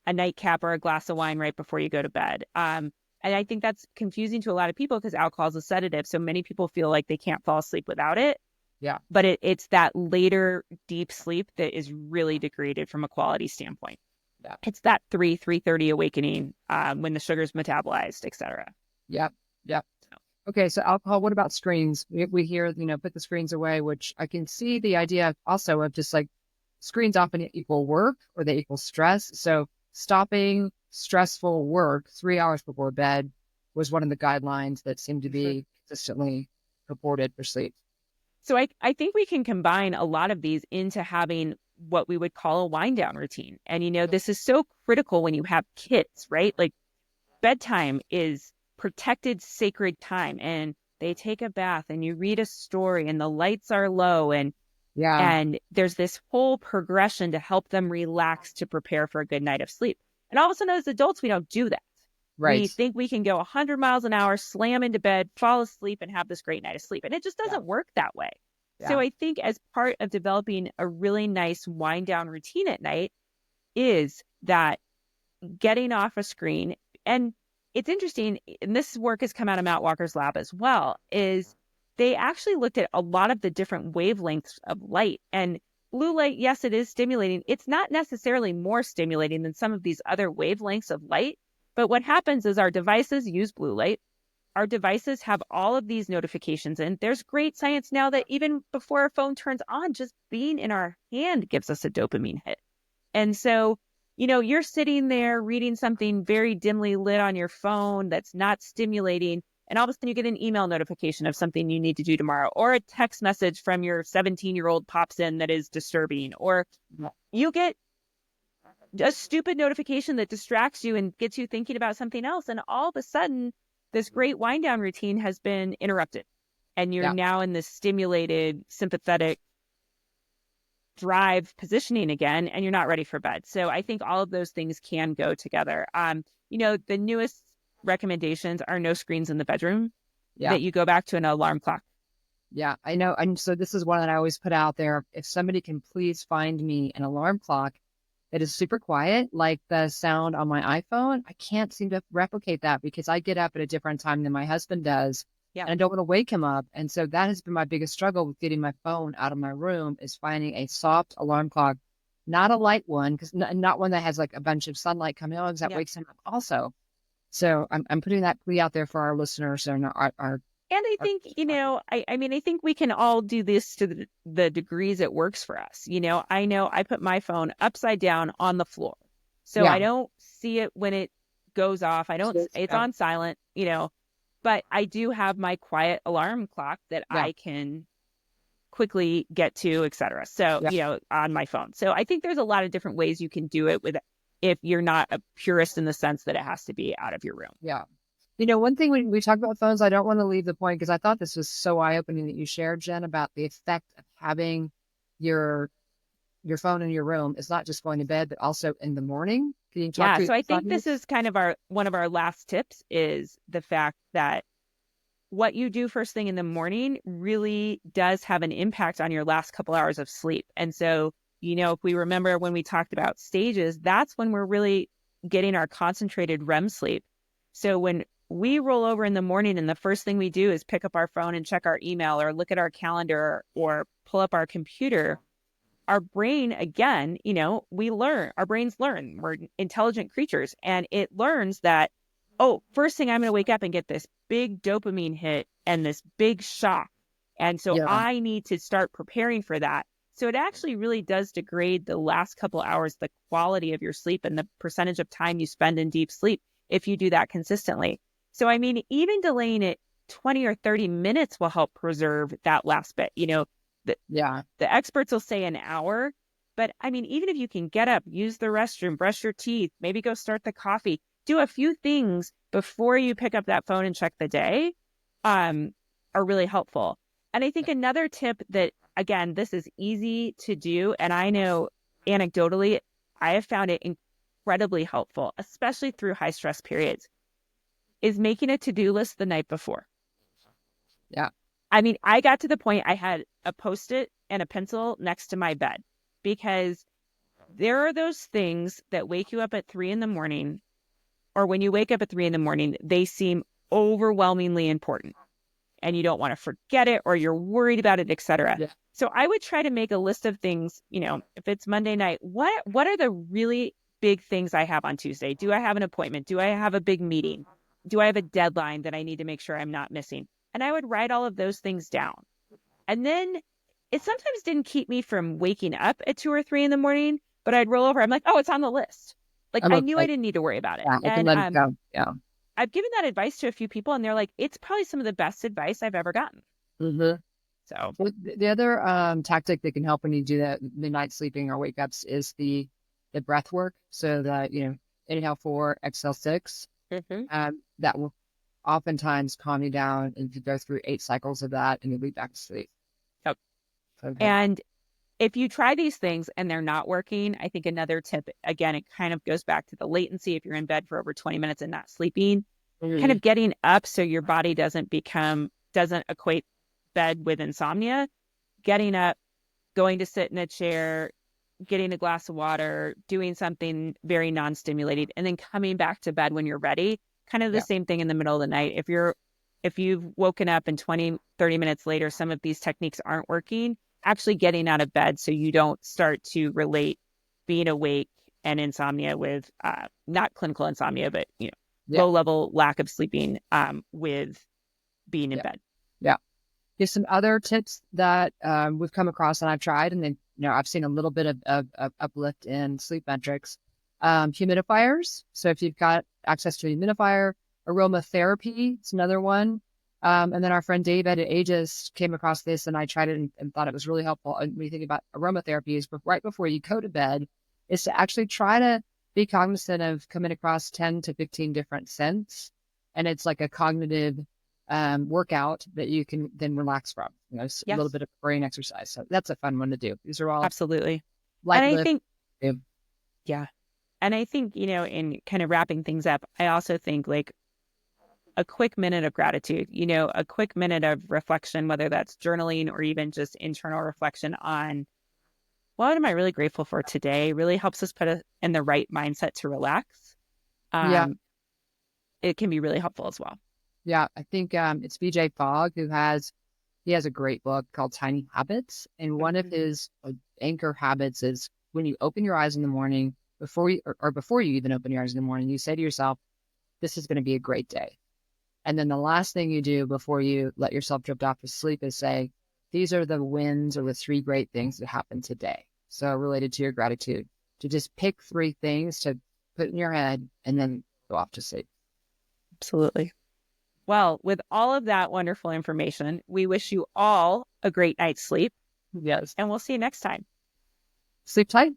a nightcap or a glass of wine right before you go to bed. And I think that's confusing to a lot of people because alcohol is a sedative. So many people feel like they can't fall asleep without it. Yeah. But it's that later deep sleep that is really degraded from a quality standpoint. Yeah. It's that 3:30 awakening when the sugar's metabolized, et cetera. Yep. Okay, so alcohol, what about screens? We hear, put the screens away, which I can see the idea also of just like screens often equal work or they equal stress. So stopping stressful work 3 hours before bed was one of the guidelines that seemed to be consistently reported for sleep. So I think we can combine a lot of these into having what we would call a wind down routine. And, this is so critical when you have kids, right? Like bedtime is protected sacred time, and they take a bath and you read a story and the lights are low and there's this whole progression to help them relax to prepare for a good night of sleep. And all of a sudden as adults, we don't do that. Right. We think we can go 100 miles an hour, slam into bed, fall asleep, and have this great night of sleep. And it just doesn't work that way. Yeah. So I think as part of developing a really nice wind down routine at night is that getting off a screen. And it's interesting, and this work has come out of Matt Walker's lab as well, is they actually looked at a lot of the different wavelengths of light. And blue light, yes, it is stimulating. It's not necessarily more stimulating than some of these other wavelengths of light. But what happens is our devices use blue light. Our devices have all of these notifications, and there's great science now that even before our phone turns on, just being in our hand gives us a dopamine hit. And so, you're sitting there reading something very dimly lit on your phone that's not stimulating, and all of a sudden you get an email notification of something you need to do tomorrow, or a text message from your 17-year-old pops in that is disturbing, or you get a stupid notification that distracts you and gets you thinking about something else. And all of a sudden, this great wind down routine has been interrupted. And you're now in this stimulated, sympathetic drive positioning again, and you're not ready for bed. So I think all of those things can go together. The newest recommendations are no screens in the bedroom, that you go back to an alarm clock. Yeah, I know. And so this is one that I always put out there. If somebody can please find me an alarm clock that is super quiet, like the sound on my iPhone, I can't seem to replicate that because I get up at a different time than my husband does. Yeah. And I don't want to wake him up. And so that has been my biggest struggle with getting my phone out of my room, is finding a soft alarm clock, not a light one, because not one that has like a bunch of sunlight coming on, because that wakes him up also. So I'm putting that plea out there for our listeners and our and I think, I think we can all do this to the degrees it works for us. I know I put my phone upside down on the floor. So I don't see it when it goes off. It's on silent, but I do have my quiet alarm clock that I can quickly get to, et cetera. So, on my phone. So I think there's a lot of different ways you can do it if you're not a purist in the sense that it has to be out of your room. Yeah. One thing when we talk about phones, I don't want to leave the point, because I thought this was so eye-opening that you shared, Jen, about the effect of having your phone in your room. It's not just going to bed, but also in the morning. Can you talk so I think this is kind of one of our last tips, is the fact that what you do first thing in the morning really does have an impact on your last couple hours of sleep. And so, if we remember when we talked about stages, that's when we're really getting our concentrated REM sleep. So when we roll over in the morning and the first thing we do is pick up our phone and check our email or look at our calendar or pull up our computer, our brain, again, our brains learn. We're intelligent creatures, and it learns that, first thing, I'm going to wake up and get this big dopamine hit and this big shock. And so I need to start preparing for that. So it actually really does degrade the last couple hours, the quality of your sleep and the percentage of time you spend in deep sleep if you do that consistently. So, I mean, even delaying it 20 or 30 minutes will help preserve that last bit. The experts will say an hour, but I mean, even if you can get up, use the restroom, brush your teeth, maybe go start the coffee, do a few things before you pick up that phone and check the day, are really helpful. And I think another tip that, again, this is easy to do, and I know anecdotally, I have found it incredibly helpful, especially through high stress periods, is making a to-do list the night before. Yeah. I mean, I got to the point I had a Post-it and a pencil next to my bed, because there are those things that wake you up at 3 a.m, or when you wake up at 3 a.m, they seem overwhelmingly important and you don't want to forget it, or you're worried about it, etc. Yeah. So I would try to make a list of things, if it's Monday night, what are the really big things I have on Tuesday? Do I have an appointment? Do I have a big meeting? Do I have a deadline that I need to make sure I'm not missing? And I would write all of those things down. And then it sometimes didn't keep me from waking up at 2 or 3 a.m, but I'd roll over. I'm like, oh, it's on the list. Like, I knew I didn't need to worry about it. Yeah, I can let it go. Yeah. I've given that advice to a few people, and they're like, it's probably some of the best advice I've ever gotten. Mm-hmm. So the other tactic that can help when you do that midnight sleeping or wake ups is the breath work. So that, inhale 4, exhale 6. That will oftentimes calm you down, and you go through 8 cycles of that and you'll be back to sleep. Yep. Okay. And if you try these things and they're not working, I think another tip, again, it kind of goes back to the latency. If you're in bed for over 20 minutes and not sleeping, kind of getting up so your body doesn't equate bed with insomnia, getting up, going to sit in a chair, getting a glass of water, doing something very non-stimulating, and then coming back to bed when you're ready. Kind of the same thing in the middle of the night. If you've woken up and 20, 30 minutes later, some of these techniques aren't working, actually getting out of bed so you don't start to relate being awake and insomnia with, not clinical insomnia, but, low level lack of sleeping, with being in bed. Yeah. Here's some other tips that we've come across and I've tried, and then, I've seen a little bit of uplift in sleep metrics. Humidifiers. So if you've got access to a humidifier, aromatherapy, it's another one. And then our friend Dave at Aegis came across this, and I tried it and thought it was really helpful. And when you think about aromatherapy, is right before you go to bed, is to actually try to be cognizant of coming across 10 to 15 different scents. And it's like a cognitive workout that you can then relax from, a little bit of brain exercise. So that's a fun one to do. These are all absolutely. And I think, and I think, in kind of wrapping things up, I also think like a quick minute of gratitude, a quick minute of reflection, whether that's journaling or even just internal reflection on what am I really grateful for today, really helps us put us in the right mindset to relax. It can be really helpful as well. Yeah, I think it's BJ Fogg he has a great book called Tiny Habits. And one of his anchor habits is when you open your eyes in the morning, before you even open your eyes in the morning, you say to yourself, this is going to be a great day. And then the last thing you do before you let yourself drift off to sleep is say, these are the wins or the 3 great things that happened today. So related to your gratitude, to just pick 3 things to put in your head and then go off to sleep. Absolutely. Well, with all of that wonderful information, we wish you all a great night's sleep. Yes. And we'll see you next time. Sleep tight.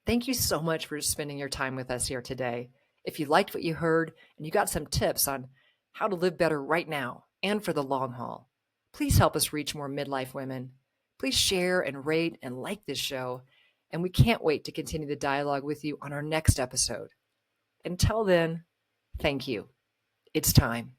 Thank you so much for spending your time with us here today. If you liked what you heard and you got some tips on how to live better right now and for the long haul, please help us reach more midlife women. Please share and rate and like this show. And we can't wait to continue the dialogue with you on our next episode. Until then, thank you. It's time.